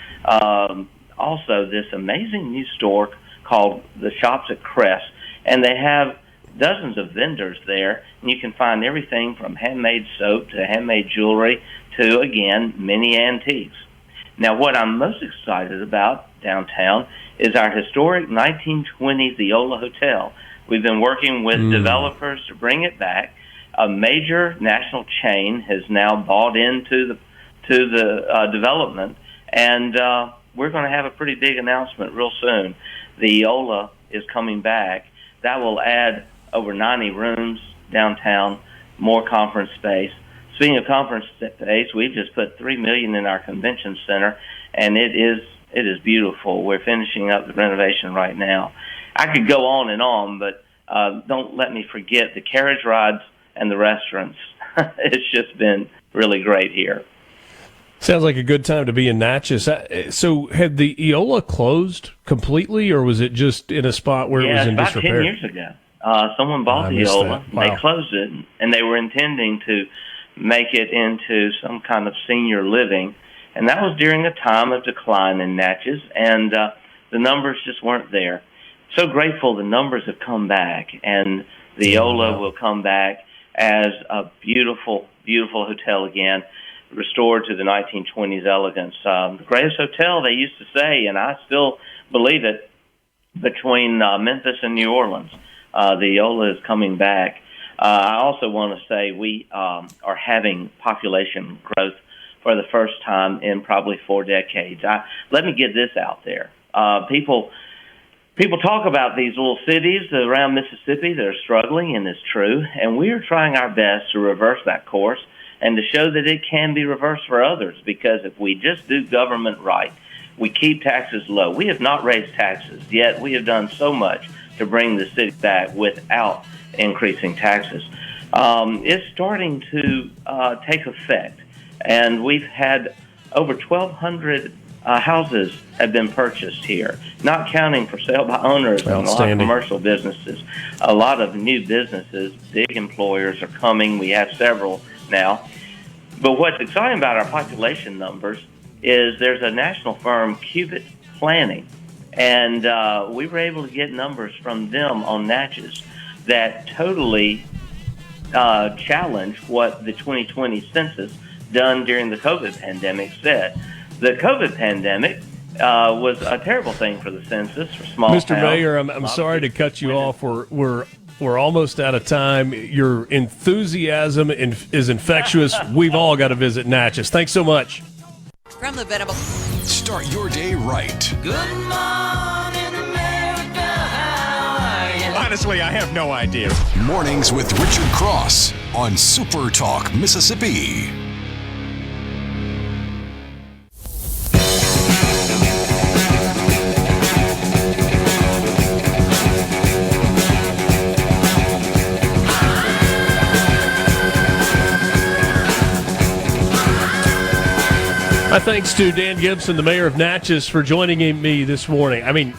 also this amazing new store called the Shops at Crest, and they have dozens of vendors there, and you can find everything from handmade soap to handmade jewelry to, again, many antiques. Now, what I'm most excited about downtown is our historic 1920s Eola Hotel. We've been working with developers to bring it back. A major national chain has now bought into the development, and we're going to have a pretty big announcement real soon. The Eola is coming back. That will add over 90 rooms downtown, more conference space. Speaking of conference space, we've just put $3 million in our convention center, and it is beautiful. We're finishing up the renovation right now. I could go on, but don't let me forget the carriage rides and the restaurants. It's just been really great here. Sounds like a good time to be in Natchez. So had the Eola closed completely, or was it just in a spot where it was in disrepair? About 10 years ago. Someone bought the Eola. Wow. They closed it, and they were intending to make it into some kind of senior living. And that was during a time of decline in Natchez, and the numbers just weren't there. So grateful the numbers have come back, and the Eola will come back as a beautiful, beautiful hotel again, restored to the 1920s elegance. The greatest hotel, they used to say, and I still believe it, between Memphis and New Orleans. The Eola is coming back. I also want to say we are having population growth for the first time in probably 4 decades. Let me get this out there. People talk about these little cities around Mississippi that are struggling, and it's true, and we are trying our best to reverse that course and to show that it can be reversed for others, because if we just do government right, we keep taxes low. We have not raised taxes, yet we have done so much to bring the city back without increasing taxes. It's starting to take effect, and we've had over 1,200 houses have been purchased here, not counting for sale by owners and a lot of commercial businesses. A lot of new businesses, big employers are coming. We have several now. But what's exciting about our population numbers is there's a national firm, Cubit Planning, and we were able to get numbers from them on Natchez that totally challenge what the 2020 census done during the COVID pandemic said. The COVID pandemic was a terrible thing for the census, for small towns. Mr. Mayor, I'm sorry to cut you off. We're almost out of time. Your enthusiasm is infectious. We've all got to visit Natchez. Thanks so much. From the Venable. Start your day right. Good morning, America. How are you? Honestly, I have no idea. Mornings with Richard Cross on SuperTalk, Mississippi. My thanks to Dan Gibson, the mayor of Natchez, for joining me this morning. I mean,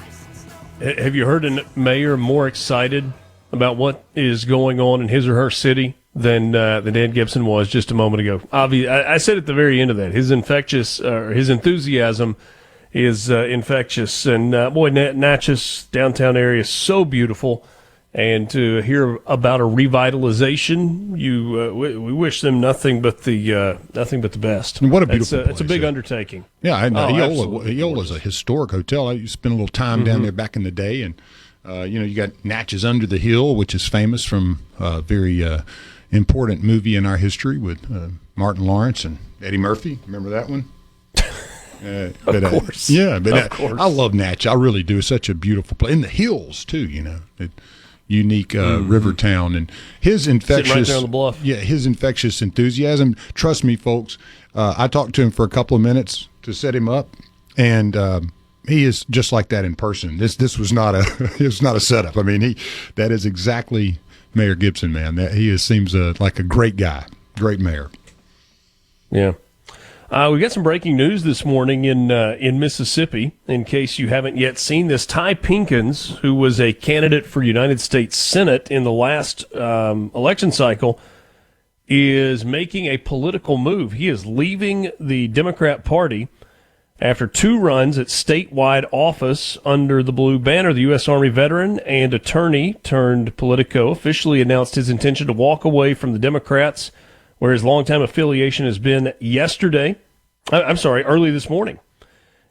have you heard a mayor more excited about what is going on in his or her city than Dan Gibson was just a moment ago? I said at the very end of that, his enthusiasm is infectious. And boy, Natchez downtown area is so beautiful. And to hear about a revitalization, we wish them nothing but the best. And what a beautiful place. It's a big undertaking. Yeah, I know. Oh, Eola's a historic hotel. I used to spend a little time down there back in the day, and you got Natchez Under the Hill, which is famous from a very important movie in our history with Martin Lawrence and Eddie Murphy. Remember that one? Of course. Of course. I love Natchez. I really do. It's such a beautiful place. In the hills too, unique river town, and his infectious right there on the bluff. Yeah, his infectious enthusiasm. Trust me, folks. I talked to him for a couple of minutes to set him up, and he is just like that in person. This was not a setup. I mean, that is exactly Mayor Gibson, man. He seems like a great guy, great mayor. Yeah. We got some breaking news this morning in Mississippi. In case you haven't yet seen this, Ty Pinkins, who was a candidate for United States Senate in the last election cycle, is making a political move. He is leaving the Democrat Party after 2 runs at statewide office under the blue banner. The U.S. Army veteran and attorney turned Politico officially announced his intention to walk away from the Democrats, where his longtime affiliation has been early this morning.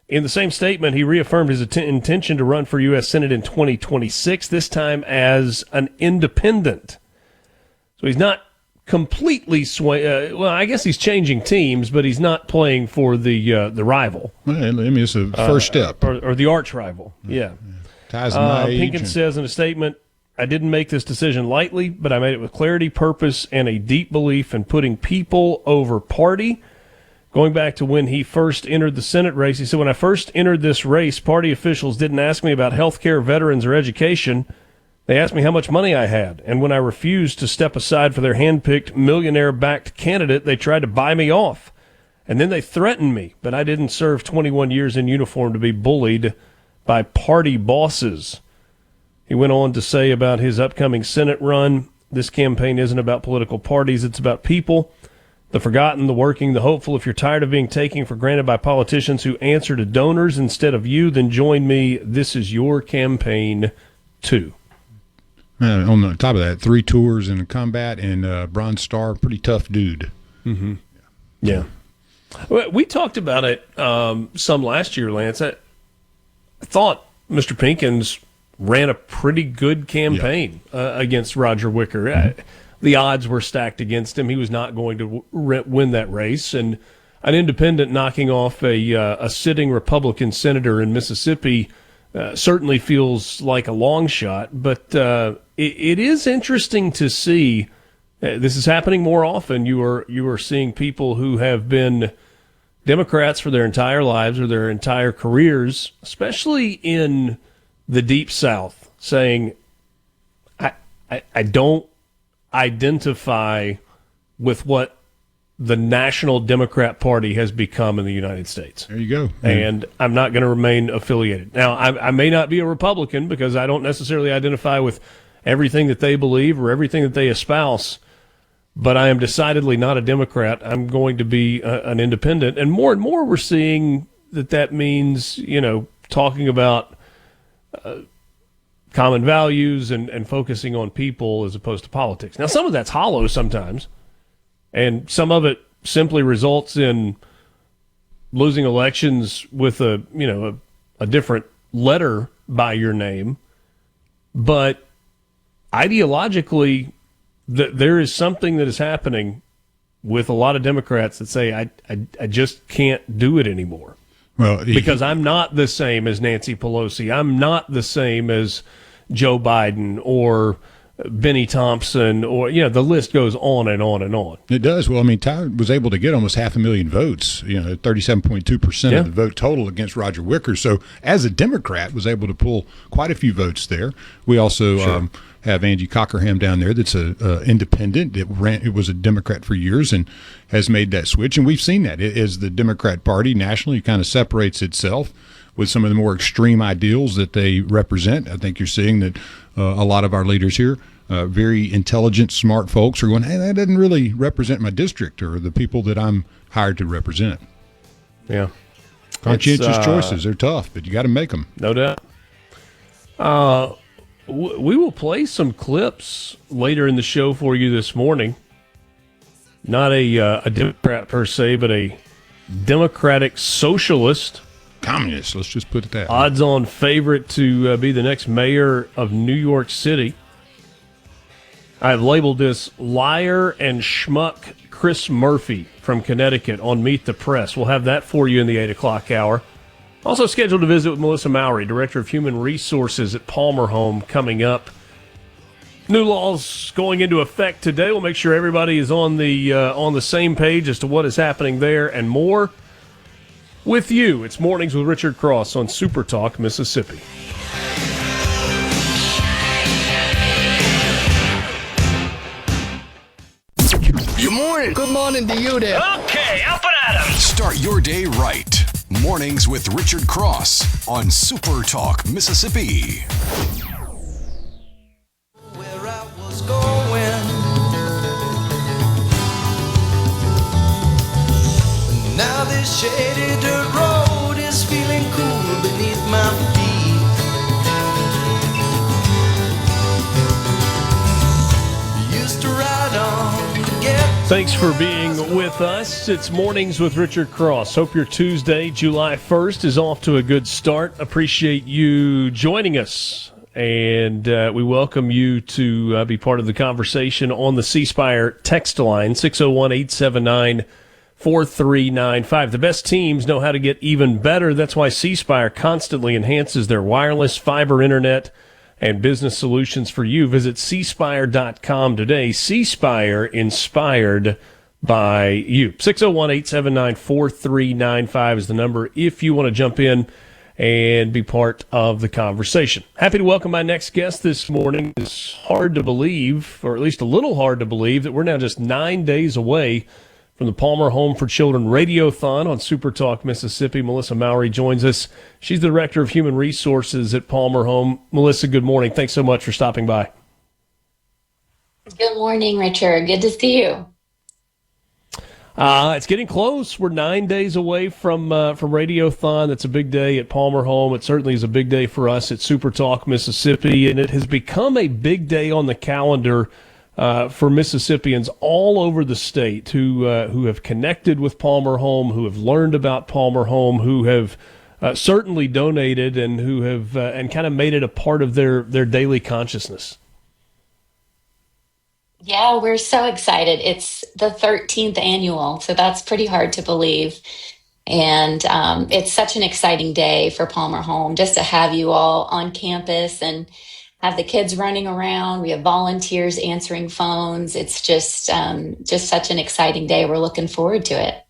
In the same statement, he reaffirmed his intention to run for U.S. Senate in 2026, this time as an independent. So he's not completely I guess he's changing teams, but he's not playing for the rival. Well, I mean, it's a first step. Or the arch rival, yeah. Ties in my age. Pinkins says in a statement, I didn't make this decision lightly, but I made it with clarity, purpose, and a deep belief in putting people over party. Going back to when he first entered the Senate race, he said, when I first entered this race, party officials didn't ask me about health care, veterans, or education. They asked me how much money I had. And when I refused to step aside for their hand-picked, millionaire-backed candidate, they tried to buy me off. And then they threatened me, but I didn't serve 21 years in uniform to be bullied by party bosses. He went on to say about his upcoming Senate run, this campaign isn't about political parties, it's about people, the forgotten, the working, the hopeful. If you're tired of being taken for granted by politicians who answer to donors instead of you, then join me. This is your campaign, too. On the top of that, 3 tours in combat and Bronze Star, pretty tough dude. Mm-hmm. Yeah. We talked about it some last year, Lance. I thought Mr. Pinkins ran a pretty good campaign against Roger Wicker. Mm-hmm. The odds were stacked against him. He was not going to win that race. And an independent knocking off a sitting Republican senator in Mississippi certainly feels like a long shot. But it is interesting to see. This is happening more often. You are seeing people who have been Democrats for their entire lives or their entire careers, especially in the Deep South, saying, I don't identify with what the National Democrat Party has become in the United States. There you go. And I'm not going to remain affiliated. Now, I may not be a Republican because I don't necessarily identify with everything that they believe or everything that they espouse, but I am decidedly not a Democrat. I'm going to be an independent. And more we're seeing that means, talking about common values and focusing on people as opposed to politics. Now, some of that's hollow sometimes, and some of it simply results in losing elections with a different letter by your name. But ideologically, there is something that is happening with a lot of Democrats that say, I just can't do it anymore. Well, because I'm not the same as Nancy Pelosi. I'm not the same as Joe Biden or Benny Thompson, or the list goes on and on and on. It does. Well, I mean, Ty was able to get almost 500,000 votes, 37.2% of the vote total against Roger Wicker. So as a Democrat, was able to pull quite a few votes there. We also have Angie Cockerham down there that's a independent. It was a Democrat for years and has made that switch. And we've seen that as the Democrat Party nationally kind of separates itself with some of the more extreme ideals that they represent. I think you're seeing that a lot of our leaders here, very intelligent, smart folks, are going, hey, that doesn't really represent my district or the people that I'm hired to represent. Yeah. Conscientious choices. They're tough, but you got to make them. No doubt. We will play some clips later in the show for you this morning. Not a Democrat per se, but a Democratic socialist. Communist, let's just put it that way. Odds-on favorite to be the next mayor of New York City. I've labeled this liar and schmuck Chris Murphy from Connecticut on Meet the Press. We'll have that for you in the 8 o'clock hour. Also scheduled to visit with Melissa Mowrey, Director of Human Resources at Palmer Home, coming up. New laws going into effect today. We'll make sure everybody is on the same page as to what is happening there and more. With you, it's Mornings with Richard Cross on SuperTalk, Mississippi. Good morning. Good morning to you there. Okay, up and at 'em. Start your day right. Mornings with Richard Cross on SuperTalk, Mississippi. Where I was going. Now this shady dirt road is feeling cool beneath my feet. Used to ride on together. Thanks for being with us. It's Mornings with Richard Cross. Hope your Tuesday, July 1st, is off to a good start. Appreciate you joining us. And we welcome you to be part of the conversation on the C Spire text line, 601-879-4395. The best teams know how to get even better. That's why C Spire constantly enhances their wireless, fiber internet, and business solutions for you. Visit cspire.com today. C Spire, inspired by you. 601-879-4395 is the number if you want to jump in and be part of the conversation. Happy to welcome my next guest this morning. It's hard to believe, or at least a little hard to believe, that we're now just 9 days away from the Palmer Home for Children Radiothon on SuperTalk, Mississippi. Melissa Mowrey joins us. She's the Director of Human Resources at Palmer Home. Melissa, good morning. Thanks so much for stopping by. Good morning, Richard. Good to see you. It's getting close. We're 9 days away from Radiothon. That's a big day at Palmer Home. It certainly is a big day for us at SuperTalk, Mississippi, and it has become a big day on the calendar for Mississippians all over the state who have connected with Palmer Home, who have learned about Palmer Home, who have certainly donated, and who have and kind of made it a part of their daily consciousness. Yeah, we're so excited. It's the 13th annual, so that's pretty hard to believe. And it's such an exciting day for Palmer Home just to have you all on campus and have the kids running around. We have volunteers answering phones. It's just such an exciting day. We're looking forward to it.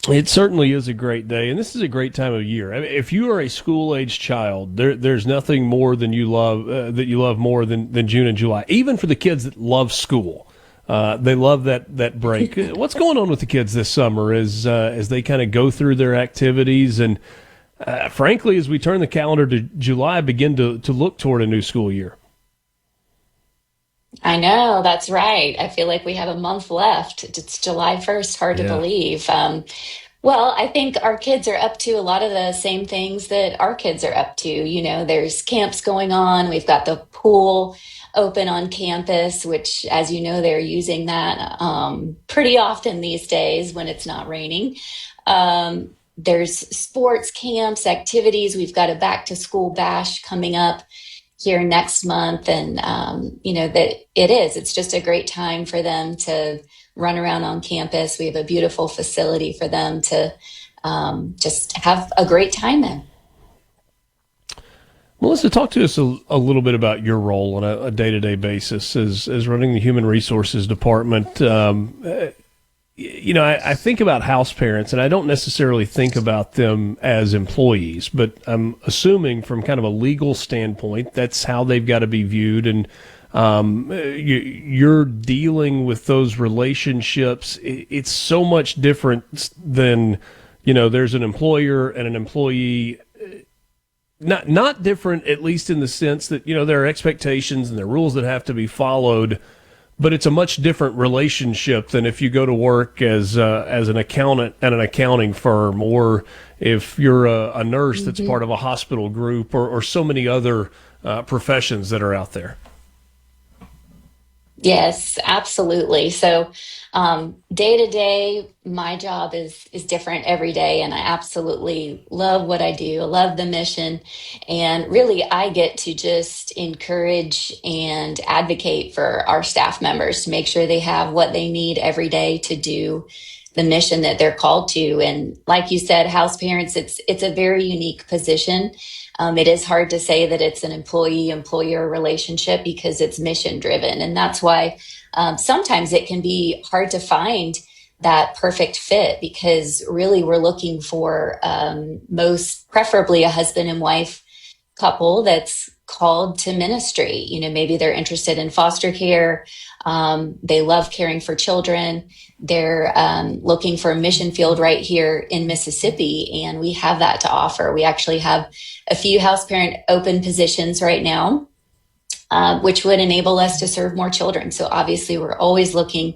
It certainly is a great day, and this is a great time of year. I mean, if you are a school-age child, there's nothing more than you love that you love more than June and July. Even for the kids that love school, they love that break. What's going on with the kids this summer as they kind of go through their activities and, frankly, as we turn the calendar to July, begin to look toward a new school year? I know, that's right. I feel like we have a month left. It's July 1st, hard to believe. Well, I think our kids are up to a lot of the same things that our kids are up to. You know, there's camps going on. We've got the pool open on campus, which, as you know, they're using that pretty often these days when it's not raining. There's sports camps, activities. We've got a back to school bash coming up here next month. And, that it's just a great time for them to run around on campus. We have a beautiful facility for them to just have a great time in. Melissa, talk to us a little bit about your role on a day-to-day basis as running the Human Resources Department. I think about house parents, and I don't necessarily think about them as employees, but I'm assuming from kind of a legal standpoint, that's how they've got to be viewed. And you're dealing with those relationships. It's so much different than, there's an employer and an employee. Not different, at least in the sense that, there are expectations and there are rules that have to be followed. But it's a much different relationship than if you go to work as an accountant at an accounting firm, or if you're a nurse that's part of a hospital group, or so many other professions that are out there. Yes, absolutely. So day to day, my job is different every day, and I absolutely love what I do. I love the mission, and really I get to just encourage and advocate for our staff members to make sure they have what they need every day to do the mission that they're called to. And like you said, house parents, it's a very unique position. It is hard to say that it's an employee-employer relationship because it's mission-driven. And that's why sometimes it can be hard to find that perfect fit, because really we're looking for most preferably a husband and wife couple that's called to ministry. Maybe they're interested in foster care. They love caring for children. They're looking for a mission field right here in Mississippi, and we have that to offer. We actually have a few house parent open positions right now, which would enable us to serve more children. So obviously we're always looking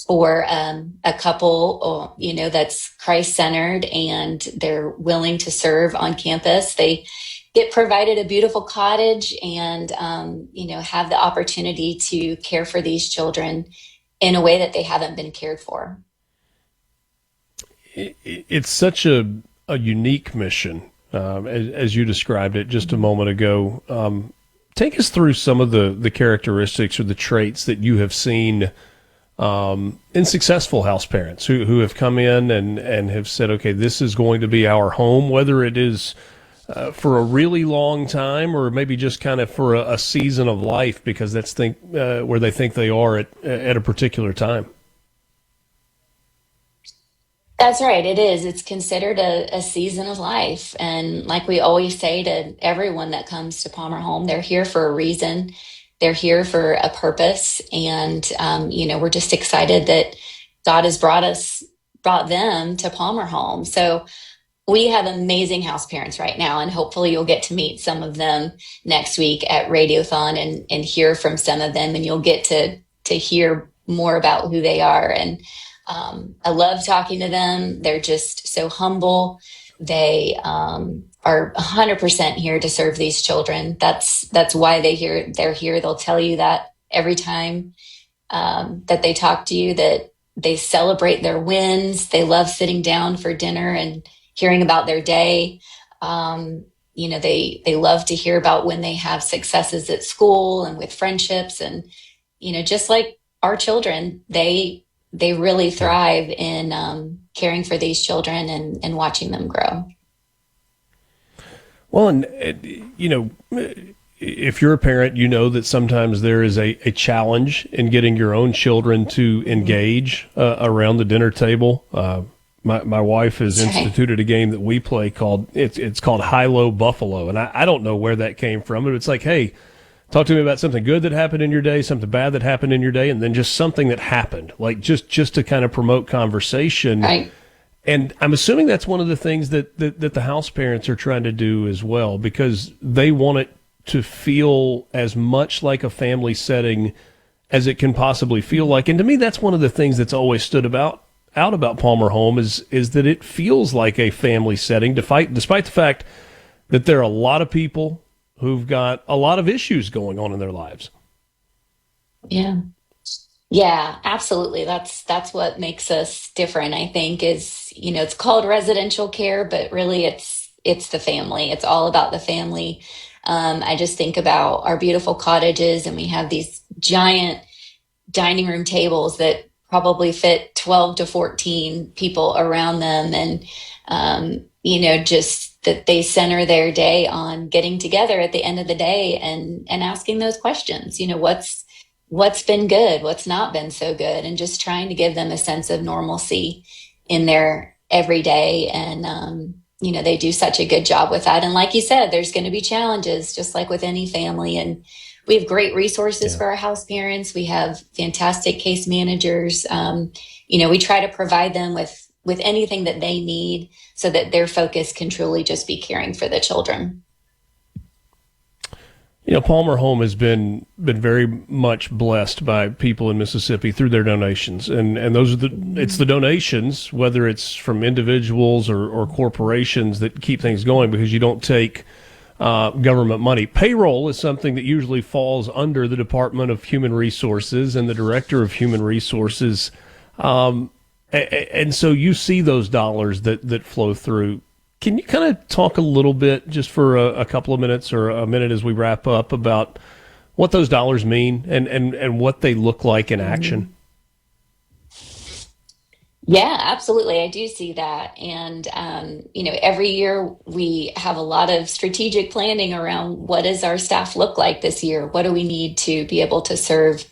for a couple, that's Christ-centered and they're willing to serve on campus. They get provided a beautiful cottage and, have the opportunity to care for these children in a way that they haven't been cared for. It's such a unique mission, as you described it just a moment ago. Take us through some of the characteristics or the traits that you have seen in successful house parents who have come in and have said, okay, this is going to be our home, whether it is for a really long time or maybe just kind of for a season of life, because that's where they think they are at a particular time. That's right. It is. It's considered a season of life. And like we always say to everyone that comes to Palmer Home, they're here for a reason. They're here for a purpose. And, we're just excited that God has brought them to Palmer Home. So we have amazing house parents right now, and hopefully you'll get to meet some of them next week at Radiothon and hear from some of them, and you'll get to hear more about who they are. And I love talking to them. They're just so humble. They are 100% here to serve these children. That's why they're here. They'll tell you that every time that they talk to you, that they celebrate their wins. They love sitting down for dinner and hearing about their day. They love to hear about when they have successes at school and with friendships. And, just like our children, they really thrive in caring for these children and watching them grow. Well, and, if you're a parent, you know that sometimes there is a challenge in getting your own children to engage around the dinner table. My wife has That's right. instituted a game that we play called it's called High Low Buffalo, and I don't know where that came from, but it's like, hey, talk to me about something good that happened in your day, something bad that happened in your day, and then just something that happened, like just to kind of promote conversation. Right. And I'm assuming that's one of the things that the house parents are trying to do as well, because they want it to feel as much like a family setting as it can possibly feel like. And to me, that's one of the things that's always stood out about Palmer Home is that it feels like a family setting, despite the fact that there are a lot of people who've got a lot of issues going on in their lives. Yeah. Yeah, absolutely. That's what makes us different, I think, is, it's called residential care, but really it's the family. It's all about the family. I just think about our beautiful cottages, and we have these giant dining room tables that probably fit 12 to 14 people around them. And, just that they center their day on getting together at the end of the day and asking those questions, what's been good, what's not been so good, and just trying to give them a sense of normalcy in their everyday. And, they do such a good job with that. And like you said, there's going to be challenges, just like with any family. And we have great resources for our house parents. We have fantastic case managers. We try to provide them with anything that they need so that their focus can truly just be caring for the children. Palmer Home has been very much blessed by people in Mississippi through their donations, and those are it's the donations, whether it's from individuals or corporations, that keep things going, because you don't take government money. Payroll is something that usually falls under the Department of Human Resources and the Director of Human Resources, and so you see those dollars that flow through. Can you kind of talk a little bit, just for a couple of minutes or a minute as we wrap up, about what those dollars mean and what they look like in action? Yeah, absolutely. I do see that. And, every year we have a lot of strategic planning around what does our staff look like this year? What do we need to be able to serve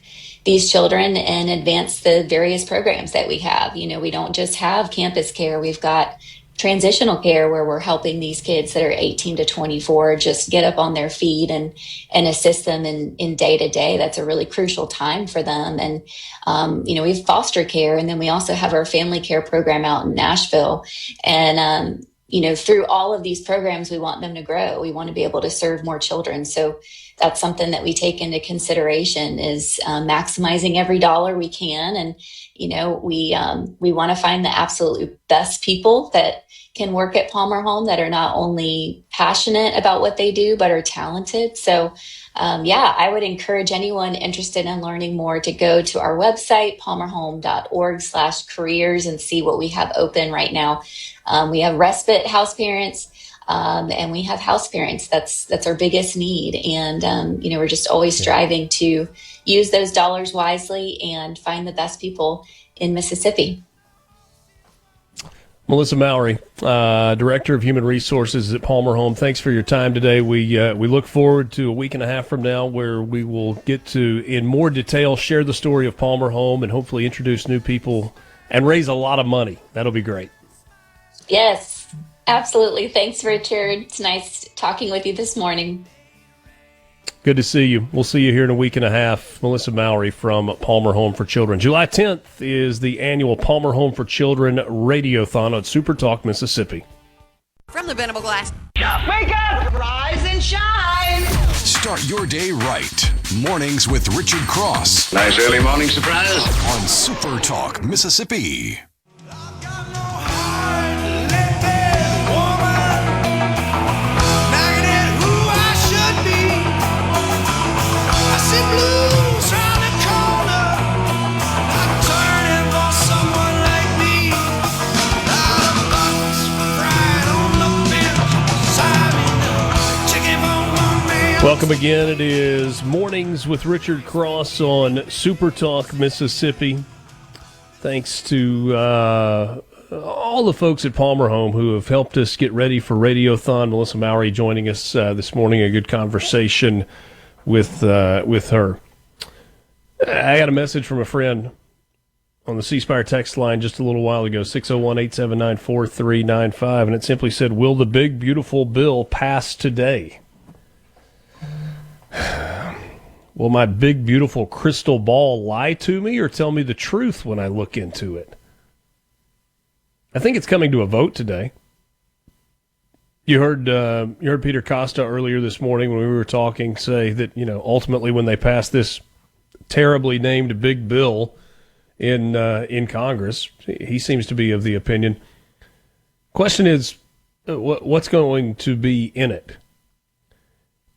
these children and advance the various programs that we have? We don't just have campus care. We've got transitional care, where we're helping these kids that are 18 to 24 just get up on their feet and assist them in day to day. That's a really crucial time for them. And, we have foster care, and then we also have our family care program out in Nashville. And, through all of these programs, we want them to grow. We want to be able to serve more children. So that's something that we take into consideration, is maximizing every dollar we can. And, we want to find the absolute best people that can work at Palmer Home, that are not only passionate about what they do, but are talented. So, I would encourage anyone interested in learning more to go to our website, palmerhome.org/careers, and see what we have open right now. We have respite house parents, and we have house parents. That's our biggest need. And, we're just always striving to use those dollars wisely and find the best people in Mississippi. Melissa Mowrey, Director of Human Resources at Palmer Home, thanks for your time today. We look forward to a week and a half from now, where we will get to, in more detail, share the story of Palmer Home and hopefully introduce new people and raise a lot of money. That'll be great. Yes, absolutely. Thanks, Richard. It's nice talking with you this morning. Good to see you. We'll see you here in a week and a half. Melissa Mowrey from Palmer Home for Children. July 10th is the annual Palmer Home for Children Radiothon on SuperTalk, Mississippi. From the Venable Glass. Wake up! Rise and shine! Start your day right. Mornings with Richard Cross. Nice early morning surprise. On SuperTalk, Mississippi. Welcome again. It is Mornings with Richard Cross on SuperTalk, Mississippi. Thanks to all the folks at Palmer Home who have helped us get ready for Radiothon. Melissa Mowrey joining us this morning. A good conversation with her. I got a message from a friend on the C Spire text line just a little while ago, 601-879-4395, and it simply said, will the big, beautiful bill pass today? Will my big, beautiful crystal ball lie to me or tell me the truth when I look into it? I think it's coming to a vote today. You heard Peter Costa earlier this morning when we were talking say that, ultimately when they pass this terribly named big bill in Congress, he seems to be of the opinion. Question is, what's going to be in it?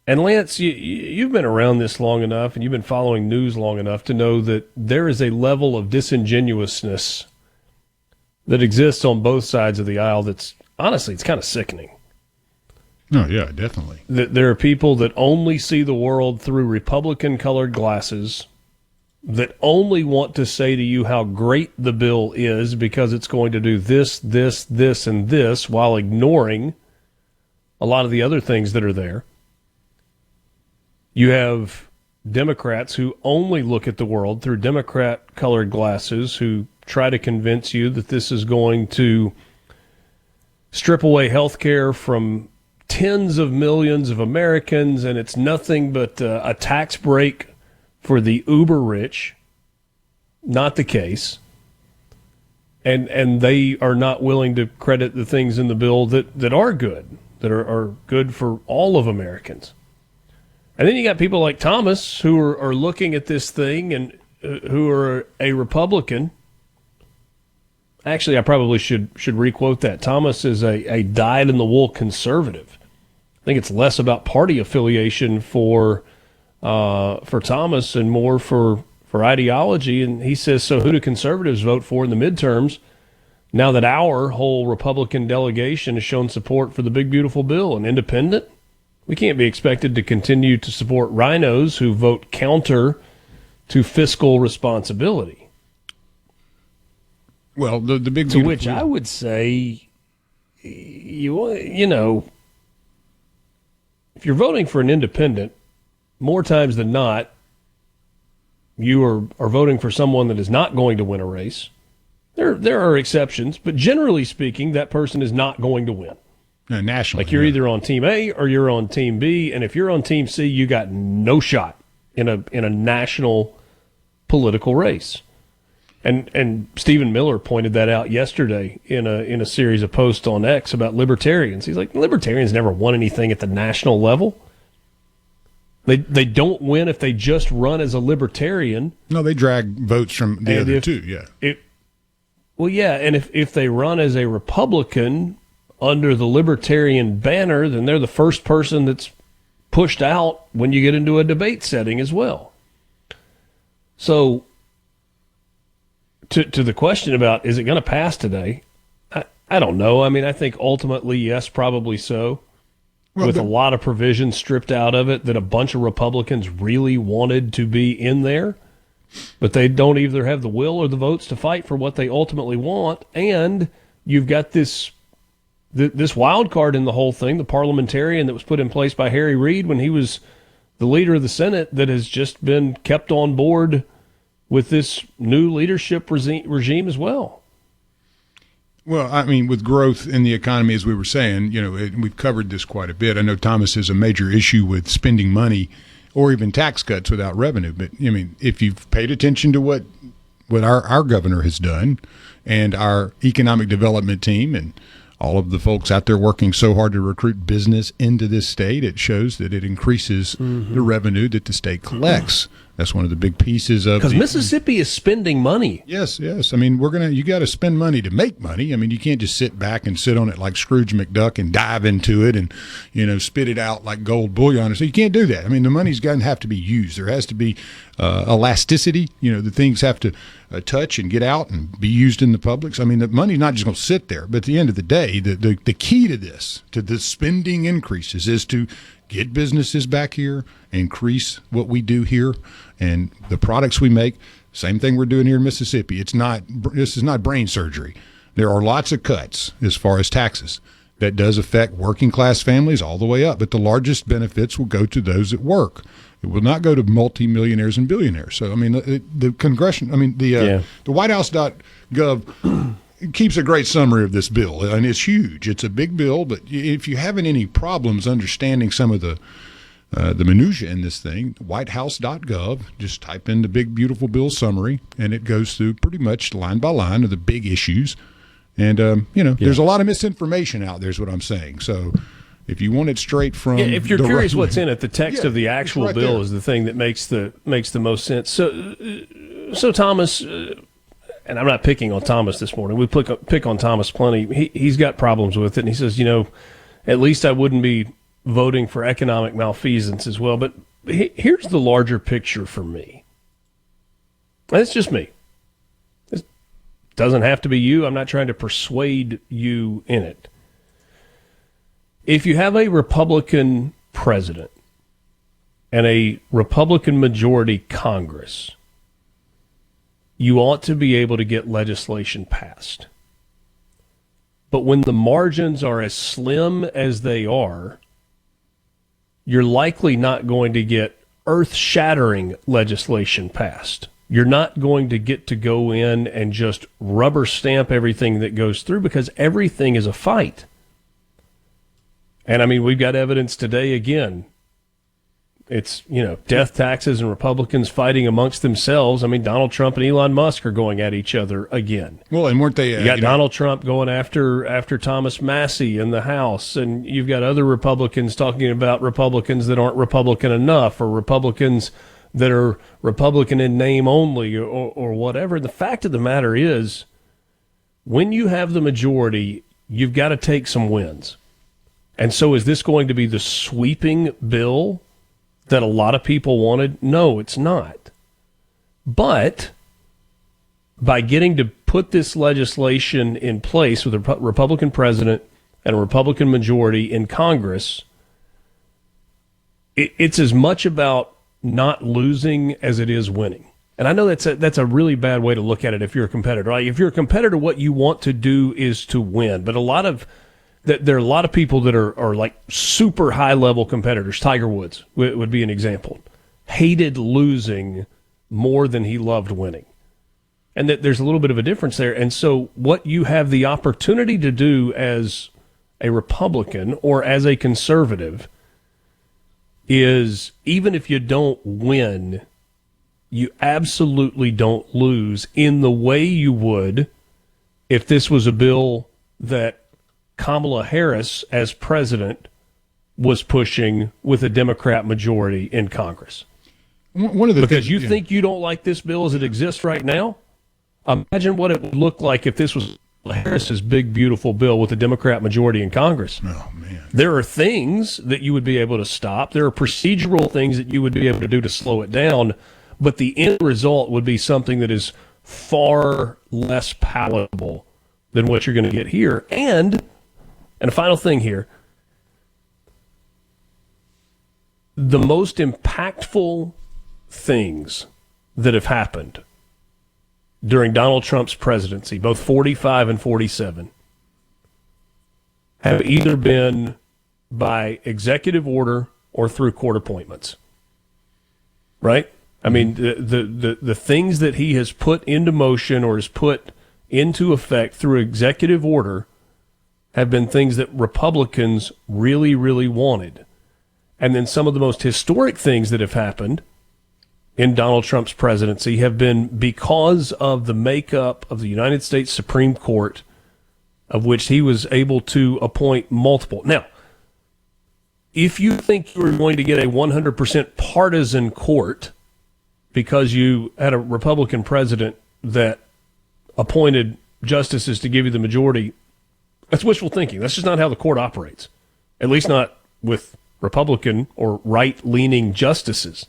And Lance, you've been around this long enough and you've been following news long enough to know that there is a level of disingenuousness that exists on both sides of the aisle that's, honestly, it's kind of sickening. Oh, yeah, definitely. There are people that only see the world through Republican-colored glasses, that only want to say to you how great the bill is because it's going to do this, this, this, and this, while ignoring a lot of the other things that are there. You have Democrats who only look at the world through Democrat-colored glasses, who try to convince you that this is going to strip away health care from tens of millions of Americans, and it's nothing but a tax break for the uber rich. Not the case. And they are not willing to credit the things in the bill that are good, that are good for all of Americans. And then you got people like Thomas who are looking at this thing and who are a Republican. Actually, I probably should requote that. Thomas is a dyed-in-the-wool conservative. I think it's less about party affiliation for Thomas and more for ideology. And he says, so who do conservatives vote for in the midterms now that our whole Republican delegation has shown support for the big, beautiful bill? An independent? We can't be expected to continue to support rhinos who vote counter to fiscal responsibility. Well, the big to which I would say, you know, if you're voting for an independent, more times than not, you are voting for someone that is not going to win a race. There are exceptions, but generally speaking, that person is not going to win. Nationally, like you're either on Team A or you're on Team B, and if you're on Team C, you got no shot in a national political race. And Stephen Miller pointed that out yesterday in a series of posts on X about libertarians. He's like, libertarians never won anything at the national level. They don't win if they just run as a libertarian. No, they drag votes from the other two, yeah. Well, yeah, and if they run as a Republican under the libertarian banner, then they're the first person that's pushed out when you get into a debate setting as well. So, to the question about, is it going to pass today? I don't know. I mean, I think ultimately, yes, probably so. Well, with a lot of provisions stripped out of it that a bunch of Republicans really wanted to be in there, but they don't either have the will or the votes to fight for what they ultimately want. And you've got this wild card in the whole thing, the parliamentarian that was put in place by Harry Reid when he was the leader of the Senate, that has just been kept on board with this new leadership regime as well. Well, I mean, with growth in the economy, as we were saying, we've covered this quite a bit. I know Thomas has a major issue with spending money or even tax cuts without revenue. But, I mean, if you've paid attention to what our governor has done and our economic development team and all of the folks out there working so hard to recruit business into this state, it shows that it increases the revenue that the state collects. That's one of the big pieces of because Mississippi is spending money. Yes. I mean, you got to spend money to make money. I mean, you can't just sit back and sit on it like Scrooge McDuck and dive into it and, spit it out like gold bullion. So you can't do that. I mean, the money's going to have to be used. There has to be elasticity. The things have to touch and get out and be used in the public. So, I mean, the money's not just going to sit there. But at the end of the day, the key to the spending increases is to get businesses back here, increase what we do here and the products we make. Same thing we're doing here in Mississippi. This is not brain surgery. There are lots of cuts as far as taxes. That does affect working class families all the way up, but the largest benefits will go to those that work. It will not go to multimillionaires and billionaires. So, I mean, the WhiteHouse.gov keeps a great summary of this bill, and it's huge. It's a big bill, but if you're having any problems understanding some of the minutia in this thing, whitehouse.gov, just type in the big, beautiful bill summary, and it goes through pretty much line by line of the big issues. And, there's a lot of misinformation out there is what I'm saying. So if you want it straight from if you're curious what's in it, the text of the actual right bill there. is the thing that makes the most sense. So Thomas, and I'm not picking on Thomas this morning. We pick on Thomas plenty. He's got problems with it, and he says, at least I wouldn't be voting for economic malfeasance as well. But here's the larger picture for me. And it's just me. It doesn't have to be you. I'm not trying to persuade you in it. If you have a Republican president and a Republican majority Congress, you ought to be able to get legislation passed. But when the margins are as slim as they are, you're likely not going to get earth-shattering legislation passed. You're not going to get to go in and just rubber stamp everything that goes through, because everything is a fight. And, I mean, we've got evidence today, again. It's, death taxes and Republicans fighting amongst themselves. I mean, Donald Trump and Elon Musk are going at each other again. Well, and weren't they? You got Donald Trump going after Thomas Massey in the House, and you've got other Republicans talking about Republicans that aren't Republican enough, or Republicans that are Republican in name only, or whatever. The fact of the matter is, when you have the majority, you've got to take some wins. And so is this going to be the sweeping bill that a lot of people wanted? No, it's not. But by getting to put this legislation in place with a Republican president and a Republican majority in Congress, it's as much about not losing as it is winning. And I know that's a really bad way to look at it if you're a competitor. Like, if you're a competitor, what you want to do is to win. But there are a lot of people that are like super high-level competitors. Tiger Woods would be an example. Hated losing more than he loved winning. And that there's a little bit of a difference there. And so what you have the opportunity to do as a Republican or as a conservative is, even if you don't win, you absolutely don't lose in the way you would if this was a bill that Kamala Harris, as president, was pushing with a Democrat majority in Congress. Because you think you don't like this bill as it exists right now? Imagine what it would look like if this was Harris's big, beautiful bill with a Democrat majority in Congress. Oh, man. There are things that you would be able to stop. There are procedural things that you would be able to do to slow it down. But the end result would be something that is far less palatable than what you're going to get here. And a final thing here, the most impactful things that have happened during Donald Trump's presidency, both 45 and 47, have either been by executive order or through court appointments. Right? I mean, the things that he has put into motion or has put into effect through executive order have been things that Republicans really, really wanted. And then some of the most historic things that have happened in Donald Trump's presidency have been because of the makeup of the United States Supreme Court, of which he was able to appoint multiple. Now, if you think you're going to get a 100% partisan court because you had a Republican president that appointed justices to give you the majority, that's wishful thinking. That's just not how the court operates, at least not with Republican or right-leaning justices.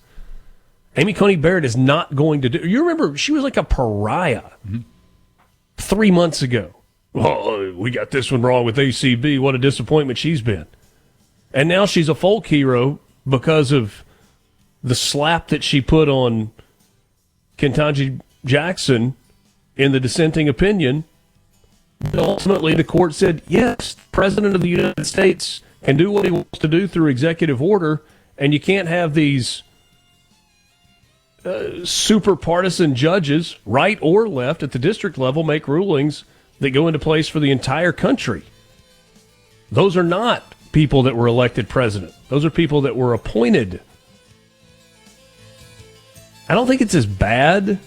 Amy Coney Barrett is not going to do. You remember she was like a pariah 3 months ago. Oh, we got this one wrong with ACB. What a disappointment she's been. And now she's a folk hero because of the slap that she put on Ketanji Jackson in the dissenting opinion. Ultimately, the court said, yes, the President of the United States can do what he wants to do through executive order, and you can't have these super partisan judges, right or left, at the district level make rulings that go into place for the entire country. Those are not people that were elected president. Those are people that were appointed. I don't think it's as bad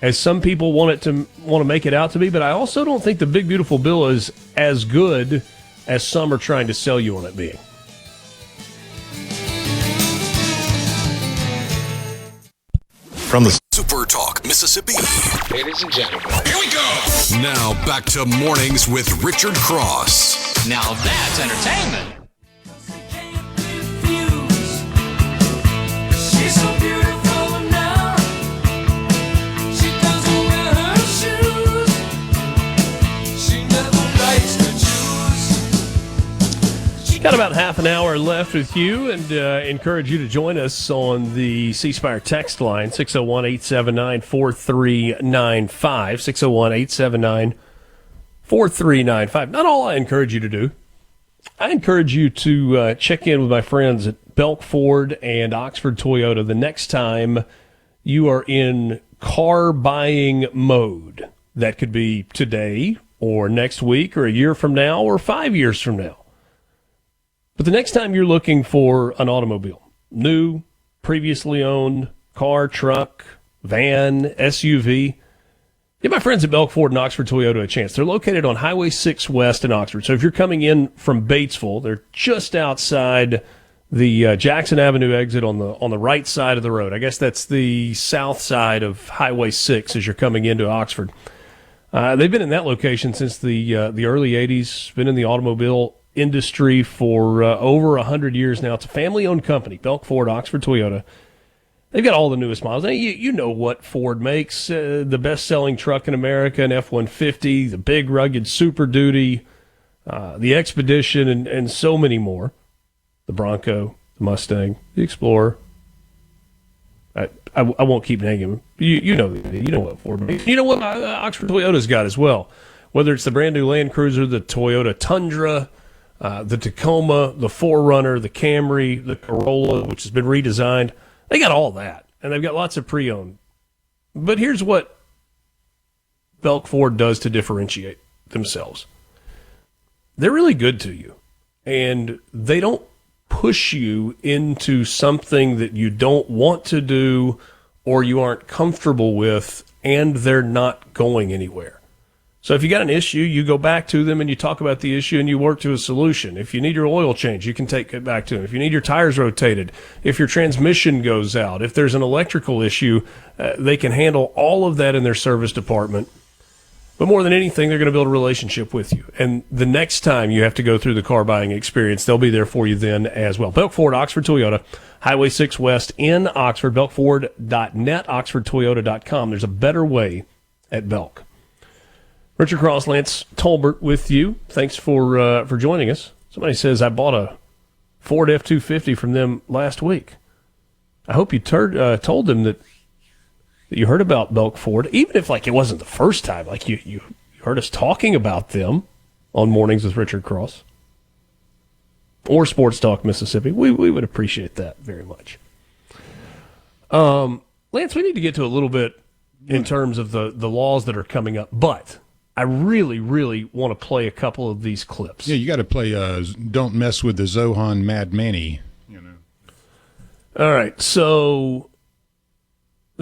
as some people want to make it out to be, but I also don't think the big beautiful bill is as good as some are trying to sell you on it being. From the SuperTalk, Mississippi. Ladies and gentlemen. Here we go. Now back to Mornings with Richard Cross. Now that's entertainment. She's so beautiful now. She doesn't wear her shoes. She never likes to choose. Got about half an hour left with you, and encourage you to join us on the C Spire text line, 601-879-4395, 601-879-4395. Not all I encourage you to do. I encourage you to check in with my friends at Belk Ford and Oxford Toyota the next time you are in car buying mode. That could be today or next week or a year from now or 5 years from now. But the next time you're looking for an automobile, new, previously owned, car, truck, van, SUV, give my friends at Belk Ford and Oxford Toyota a chance. They're located on Highway 6 West in Oxford. So if you're coming in from Batesville, they're just outside the Jackson Avenue exit on the right side of the road. I guess that's the south side of Highway 6 as you're coming into Oxford. They've been in that location since the early 80s, been in the automobile industry for over 100 years now. It's a family-owned company, Belk Ford, Oxford Toyota. They've got all the newest models. Now, you know what Ford makes. The best-selling truck in America, an F-150, the big, rugged Super Duty, the Expedition, and so many more. The Bronco, the Mustang, the Explorer. I won't keep naming them. You know what Ford makes. You know what Oxford Toyota's got as well. Whether it's the brand-new Land Cruiser, the Toyota Tundra, the Tacoma, the 4Runner, the Camry, the Corolla, which has been redesigned. They got all that, and they've got lots of pre-owned. But here's what Belk Ford does to differentiate themselves. They're really good to you, and they don't push you into something that you don't want to do or you aren't comfortable with, and they're not going anywhere. So if you got an issue, you go back to them and you talk about the issue and you work to a solution. If you need your oil change, you can take it back to them. If you need your tires rotated, if your transmission goes out, if there's an electrical issue, they can handle all of that in their service department. But more than anything, they're going to build a relationship with you. And the next time you have to go through the car buying experience, they'll be there for you then as well. Belk Ford, Oxford Toyota, Highway 6 West in Oxford, belkford.net, oxfordtoyota.com. There's a better way at Belk. Richard Cross, Lance Tolbert with you. Thanks for joining us. Somebody says, I bought a Ford F-250 from them last week. I hope you told them that you heard about Belk Ford, even if it wasn't the first time. You heard us talking about them on Mornings with Richard Cross or Sports Talk Mississippi. We would appreciate that very much. Lance, we need to get to a little bit in terms of the laws that are coming up, but I really, really want to play a couple of these clips. Yeah, you got to play Don't Mess with the Zohan Mad Manny. All right, so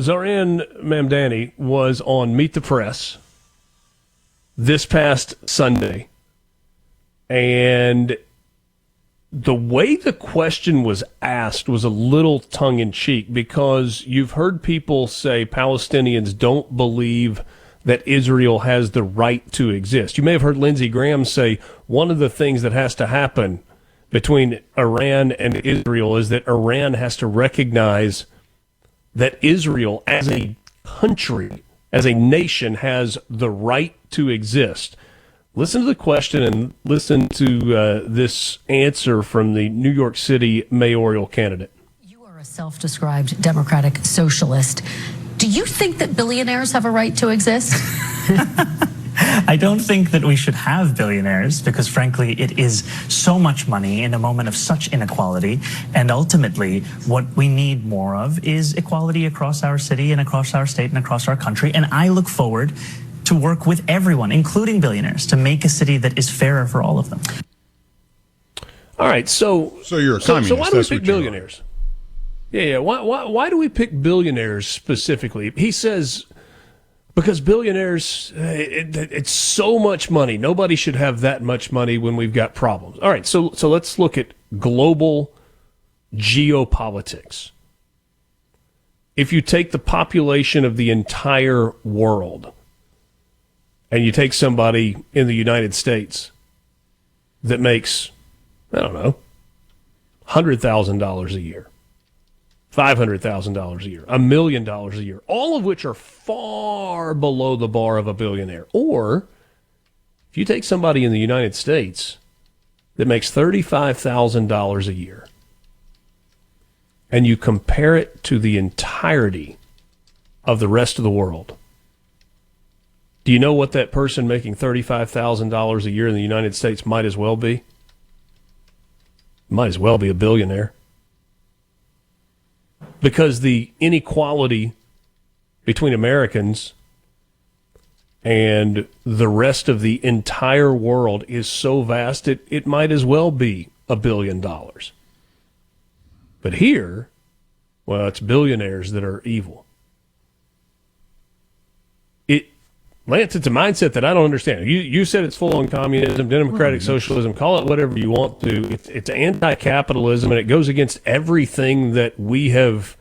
Zoran Mamdani was on Meet the Press this past Sunday, and the way the question was asked was a little tongue-in-cheek, because you've heard people say Palestinians don't believe that Israel has the right to exist. You may have heard Lindsey Graham say one of the things that has to happen between Iran and Israel is that Iran has to recognize that Israel as a country, as a nation, has the right to exist. Listen to the question and listen to this answer from the New York City mayoral candidate. You are a self-described democratic socialist. Do you think that billionaires have a right to exist? I don't think that we should have billionaires because, frankly, it is so much money in a moment of such inequality. And ultimately, what we need more of is equality across our city and across our state and across our country. And I look forward to work with everyone, including billionaires, to make a city that is fairer for all of them. All right, so you're a communist. So why do we That's pick what you are. billionaires? Yeah. Why do we pick billionaires specifically? He says because billionaires, it's so much money. Nobody should have that much money when we've got problems. All right, so let's look at global geopolitics. If you take the population of the entire world and you take somebody in the United States that makes, I don't know, $100,000 a year, $500,000 a year, $1 million a year, all of which are far below the bar of a billionaire. Or if you take somebody in the United States that makes $35,000 a year and you compare it to the entirety of the rest of the world, do you know what that person making $35,000 a year in the United States might as well be? Might as well be a billionaire. Because the inequality between Americans and the rest of the entire world is so vast, it might as well be $1 billion. But here, well, it's billionaires that are evil. Lance, it's a mindset that I don't understand. You said it's full on communism, democratic socialism, call it whatever you want to. It's anti-capitalism, and it goes against everything that we have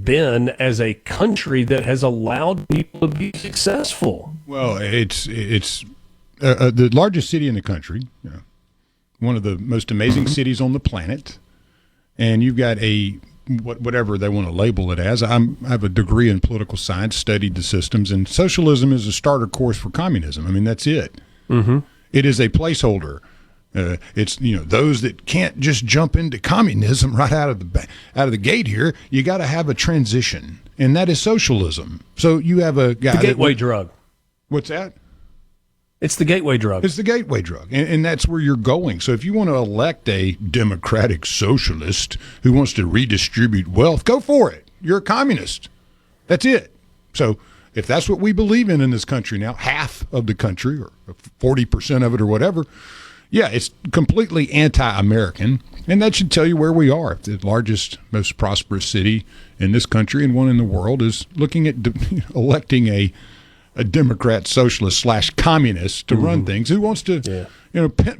been as a country that has allowed people to be successful. Well, it's the largest city in the country, one of the most amazing cities on the planet, and you've got whatever they want to label it as. I have a degree in political science, studied the systems, and socialism is a starter course for communism. I mean, that's it. Mm-hmm. It is a placeholder. It's those that can't just jump into communism right out of the gate here. You got to have a transition, and that is socialism. So you have a guy. The gateway drug. What's that? It's the gateway drug. It's the gateway drug, and that's where you're going. So if you want to elect a democratic socialist who wants to redistribute wealth, go for it. You're a communist. That's it. So if that's what we believe in this country now, half of the country or 40% of it or whatever, yeah, it's completely anti-American, and that should tell you where we are. The largest, most prosperous city in this country and one in the world is looking at electing a Democrat, socialist / communist to run things. Who wants to,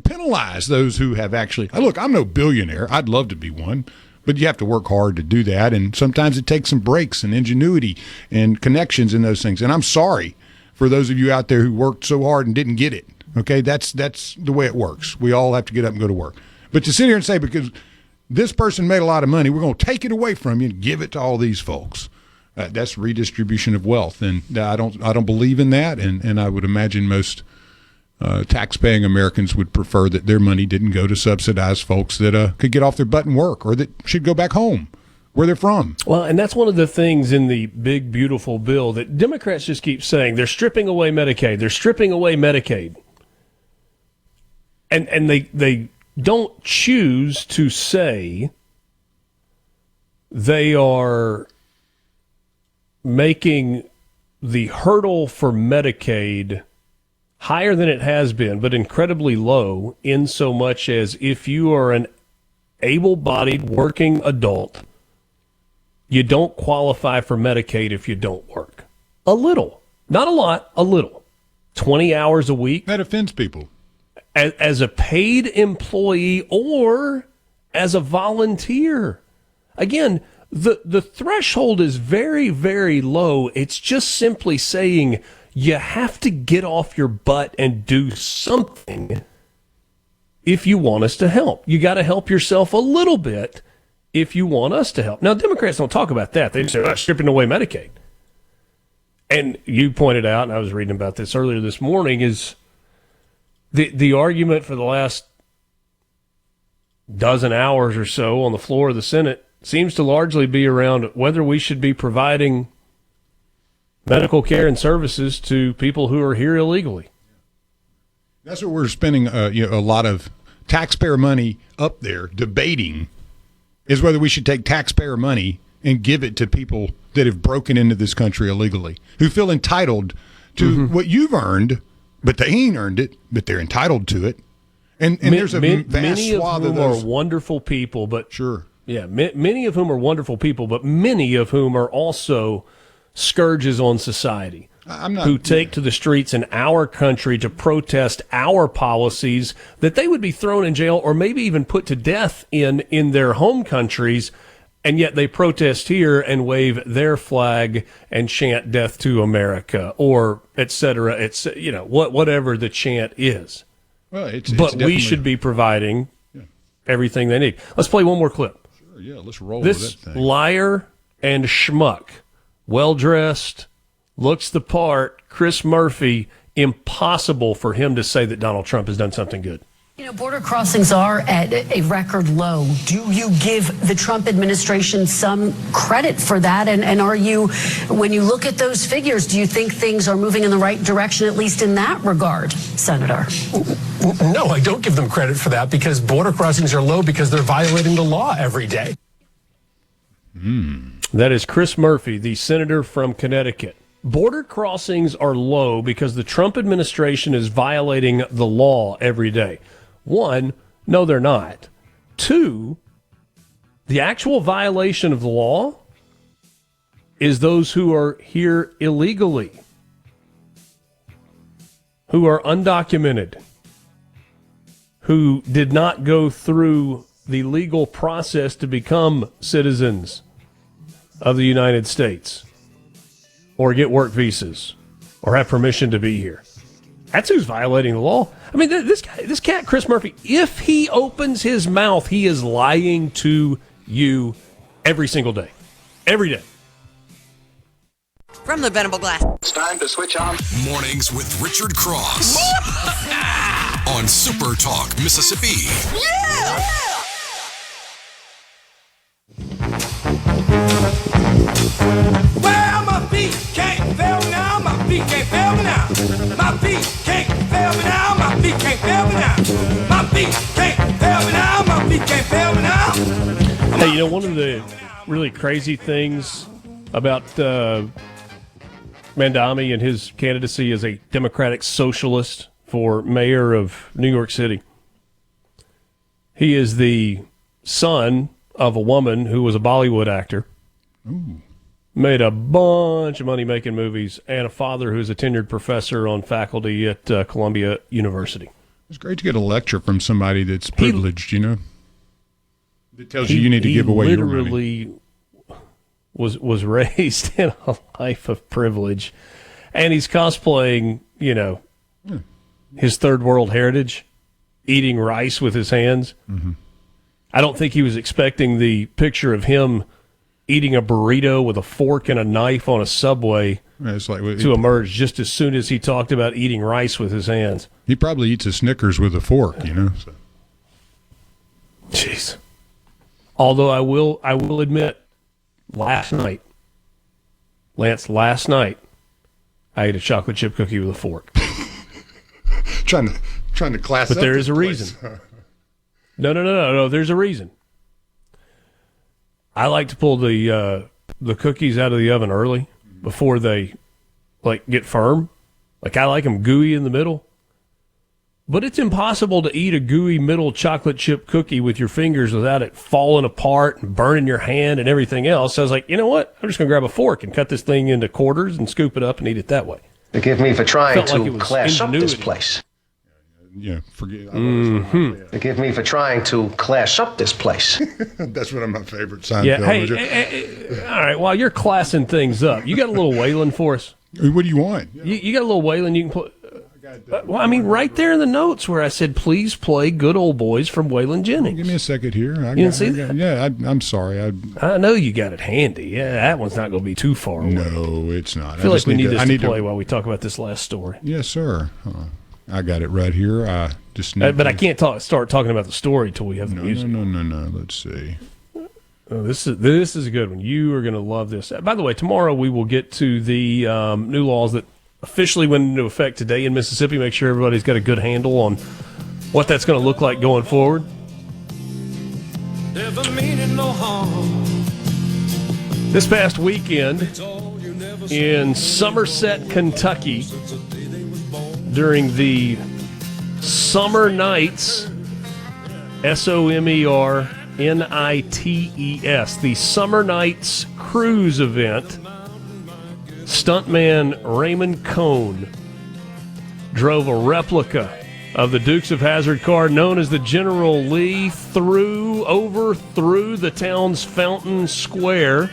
penalize those who have actually? Look, I'm no billionaire. I'd love to be one, but you have to work hard to do that, and sometimes it takes some breaks and ingenuity and connections in those things. And I'm sorry for those of you out there who worked so hard and didn't get it. Okay, that's the way it works. We all have to get up and go to work. But to sit here and say because this person made a lot of money, we're going to take it away from you and give it to all these folks. That's redistribution of wealth, and I don't believe in that. And I would imagine most tax-paying Americans would prefer that their money didn't go to subsidize folks that could get off their butt and work, or that should go back home where they're from. Well, and that's one of the things in the big, beautiful bill that Democrats just keep saying. They're stripping away Medicaid. They're stripping away Medicaid. And they don't choose to say they are making the hurdle for Medicaid higher than it has been, but incredibly low, in so much as if you are an able-bodied working adult, you don't qualify for Medicaid if you don't work. A little. Not a lot, a little. 20 hours a week. That offends people. As a paid employee or as a volunteer. Again, the threshold is very, very low. It's just simply saying you have to get off your butt and do something if you want us to help. You got to help yourself a little bit if you want us to help. Now, Democrats don't talk about that. They just say, stripping away Medicaid. And you pointed out, and I was reading about this earlier this morning, is the argument for the last dozen hours or so on the floor of the Senate seems to largely be around whether we should be providing medical care and services to people who are here illegally. That's what we're spending a lot of taxpayer money up there debating, is whether we should take taxpayer money and give it to people that have broken into this country illegally, who feel entitled to what you've earned, but they ain't earned it, but they're entitled to it. And there's a vast many swath of whom of those. are wonderful people, but sure, yeah, many of whom are wonderful people, but many of whom are also scourges on society. Who take to the streets in our country to protest our policies that they would be thrown in jail or maybe even put to death in their home countries, and yet they protest here and wave their flag and chant "Death to America" or et cetera, whatever the chant is. Well, but we should be providing everything they need. Let's play one more clip. Sure, yeah, let's roll this with that thing. Liar and schmuck, well-dressed, looks the part, Chris Murphy, impossible for him to say that Donald Trump has done something good. You know, border crossings are at a record low. Do you give the Trump administration some credit for that? And are you, when you look at those figures, do you think things are moving in the right direction, at least in that regard, Senator? No, I don't give them credit for that, because border crossings are low because they're violating the law every day. That is Chris Murphy, the senator from Connecticut. Border crossings are low because the Trump administration is violating the law every day. One, no, they're not. Two, the actual violation of the law is those who are here illegally, who are undocumented, who did not go through the legal process to become citizens of the United States, or get work visas, or have permission to be here. That's who's violating the law. I mean, this cat, Chris Murphy, if he opens his mouth, he is lying to you every single day. Every day. From the Venable Glass. It's time to switch on. Mornings with Richard Cross. On Super Talk, Mississippi. Yeah! Well, my feet can't fail me now. My feet can't fail me now. My feet can't fail me now. My feet can't fail me now. My feet can't fail me now. My feet can't fail me now. Hey, you know, one of the really crazy things about Mandami and his candidacy as a Democratic socialist for mayor of New York City, he is the son of a woman who was a Bollywood actor. Ooh. Made a bunch of money making movies, and a father who's a tenured professor on faculty at Columbia University. It's great to get a lecture from somebody that's privileged, that tells you need to give away your money. He literally was raised in a life of privilege, and he's cosplaying, his third world heritage, eating rice with his hands. Mm-hmm. I don't think he was expecting the picture of him eating a burrito with a fork and a knife on a subway to emerge just as soon as he talked about eating rice with his hands. He probably eats a Snickers with a fork, So. Jeez. Although I will admit, last night, I ate a chocolate chip cookie with a fork. trying to class up. But there is a reason. No. There's a reason. I like to pull the cookies out of the oven early before they get firm. I like them gooey in the middle. But it's impossible to eat a gooey middle chocolate chip cookie with your fingers without it falling apart and burning your hand and everything else. So I was like, you know what? I'm just going to grab a fork and cut this thing into quarters and scoop it up and eat it that way. Forgive me for trying to class up this place. Yeah, forgive. Forgive me for trying to class up this place. That's one of my favorite Seinfeld. Yeah, hey, all right, while you're classing things up, you got a little Waylon for us? What do you want? You got a little Waylon you can play? Well, I mean, right there in the notes where I said, please play Good Old Boys from Waylon Jennings. Give me a second here. You didn't see that? Yeah, I'm sorry. I know you got it handy. Yeah, that one's not going to be too far away. No, it's not. I feel like we need this to play while we talk about this last story. Yes, sir. I got it right here. I just need but I can't start talking about the story till we have the music. No. Let's see. Oh, this is a good one. You are going to love this. By the way, tomorrow we will get to the new laws that officially went into effect today in Mississippi. Make sure everybody's got a good handle on what that's going to look like going forward. Never meaning no harm. This past weekend in Somerset, Kentucky, during the Summer Nights, SOMERNITES, the Summer Nights Cruise event, stuntman Raymond Cohn drove a replica of the Dukes of Hazzard car known as the General Lee through the town's Fountain Square.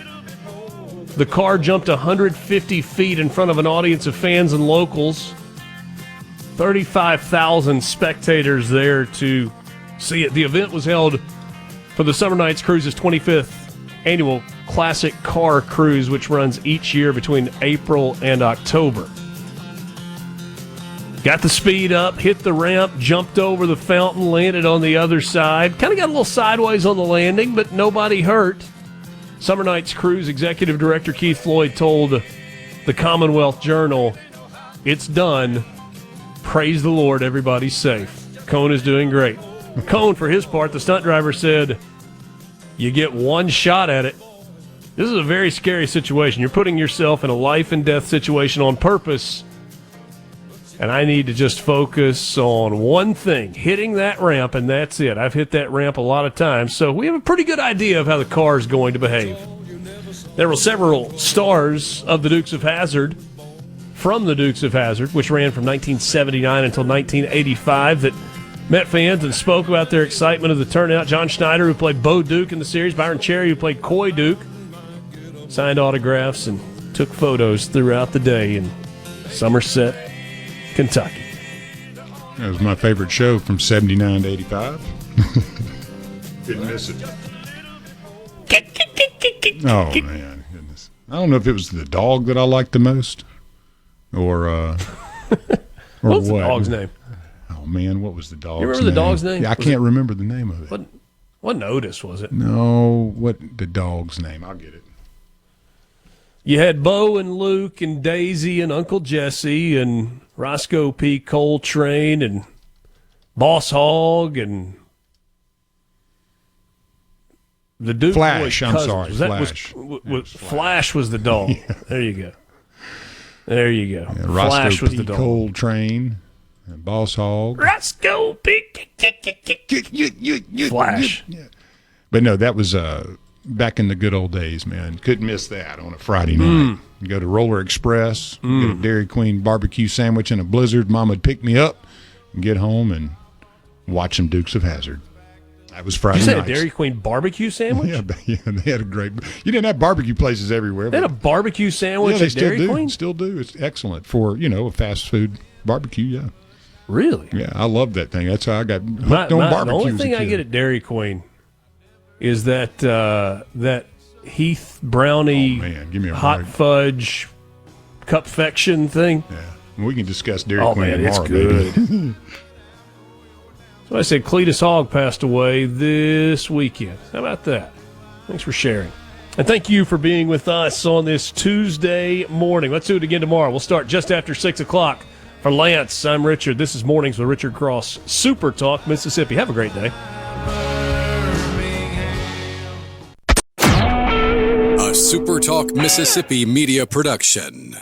The car jumped 150 feet in front of an audience of fans and locals. 35,000 spectators there to see it. The event was held for the Summer Nights Cruise's 25th annual classic car cruise, which runs each year between April and October. Got the speed up, hit the ramp, jumped over the fountain, landed on the other side. Kind of got a little sideways on the landing, but nobody hurt. Summer Nights Cruise Executive Director Keith Floyd told the Commonwealth Journal, "It's done. Praise the Lord, everybody's safe." Cohn is doing great. Cohn, for his part, the stunt driver, said, "You get one shot at it. This is a very scary situation. You're putting yourself in a life and death situation on purpose, and I need to just focus on one thing, hitting that ramp, and that's it. I've hit that ramp a lot of times, so we have a pretty good idea of how the car is going to behave." There were several stars of the Dukes of Hazzard, from the Dukes of Hazzard, which ran from 1979 until 1985, that met fans and spoke about their excitement of the turnout. John Schneider, who played Bo Duke in the series, Byron Cherry, who played Coy Duke, signed autographs and took photos throughout the day in Somerset, Kentucky. That was my favorite show from 79 to 85. Didn't miss it. Oh, man. Goodness. I don't know if it was the dog that I liked the most or What's the dog's name? Oh, man, what was the dog's name? You remember the dog's name? Yeah, I can't remember the name of it. What Otis was it? No, what the dog's name? I'll get it. You had Bo and Luke and Daisy and Uncle Jesse and Roscoe P. Coltrane and Boss Hogg and the Duke Flash. Boys' I'm cousins. sorry, Flash. Flash was the dog. Yeah. There you go. There you go. Yeah, Flash Roscoe was P. the dog. Coltrane and Boss Hogg. Roscoe P. Flash. Yeah. But no, that was back in the good old days, man. Couldn't miss that on a Friday night. You go to Roller Express, get a Dairy Queen barbecue sandwich in a blizzard. Mom would pick me up and get home and watch some Dukes of Hazzard. That was Friday night. You said a Dairy Queen barbecue sandwich? Yeah, they had a great. You didn't have barbecue places everywhere. They had a barbecue sandwich they at Dairy Queen? Still do. It's excellent for, a fast food barbecue, yeah. Really? Yeah, I love that thing. That's how I got hooked on barbecue. The only thing I get at Dairy Queen is that Heath Brownie give me a hot break. Fudge cupfection thing. Yeah, we can discuss Dairy Queen man, tomorrow. it's good. Baby. So I said Cletus Hogg passed away this weekend. How about that? Thanks for sharing. And thank you for being with us on this Tuesday morning. Let's do it again tomorrow. We'll start just after 6 o'clock. For Lance, I'm Richard. This is Mornings with Richard Cross, Super Talk, Mississippi. Have a great day. A Super Talk Mississippi media production.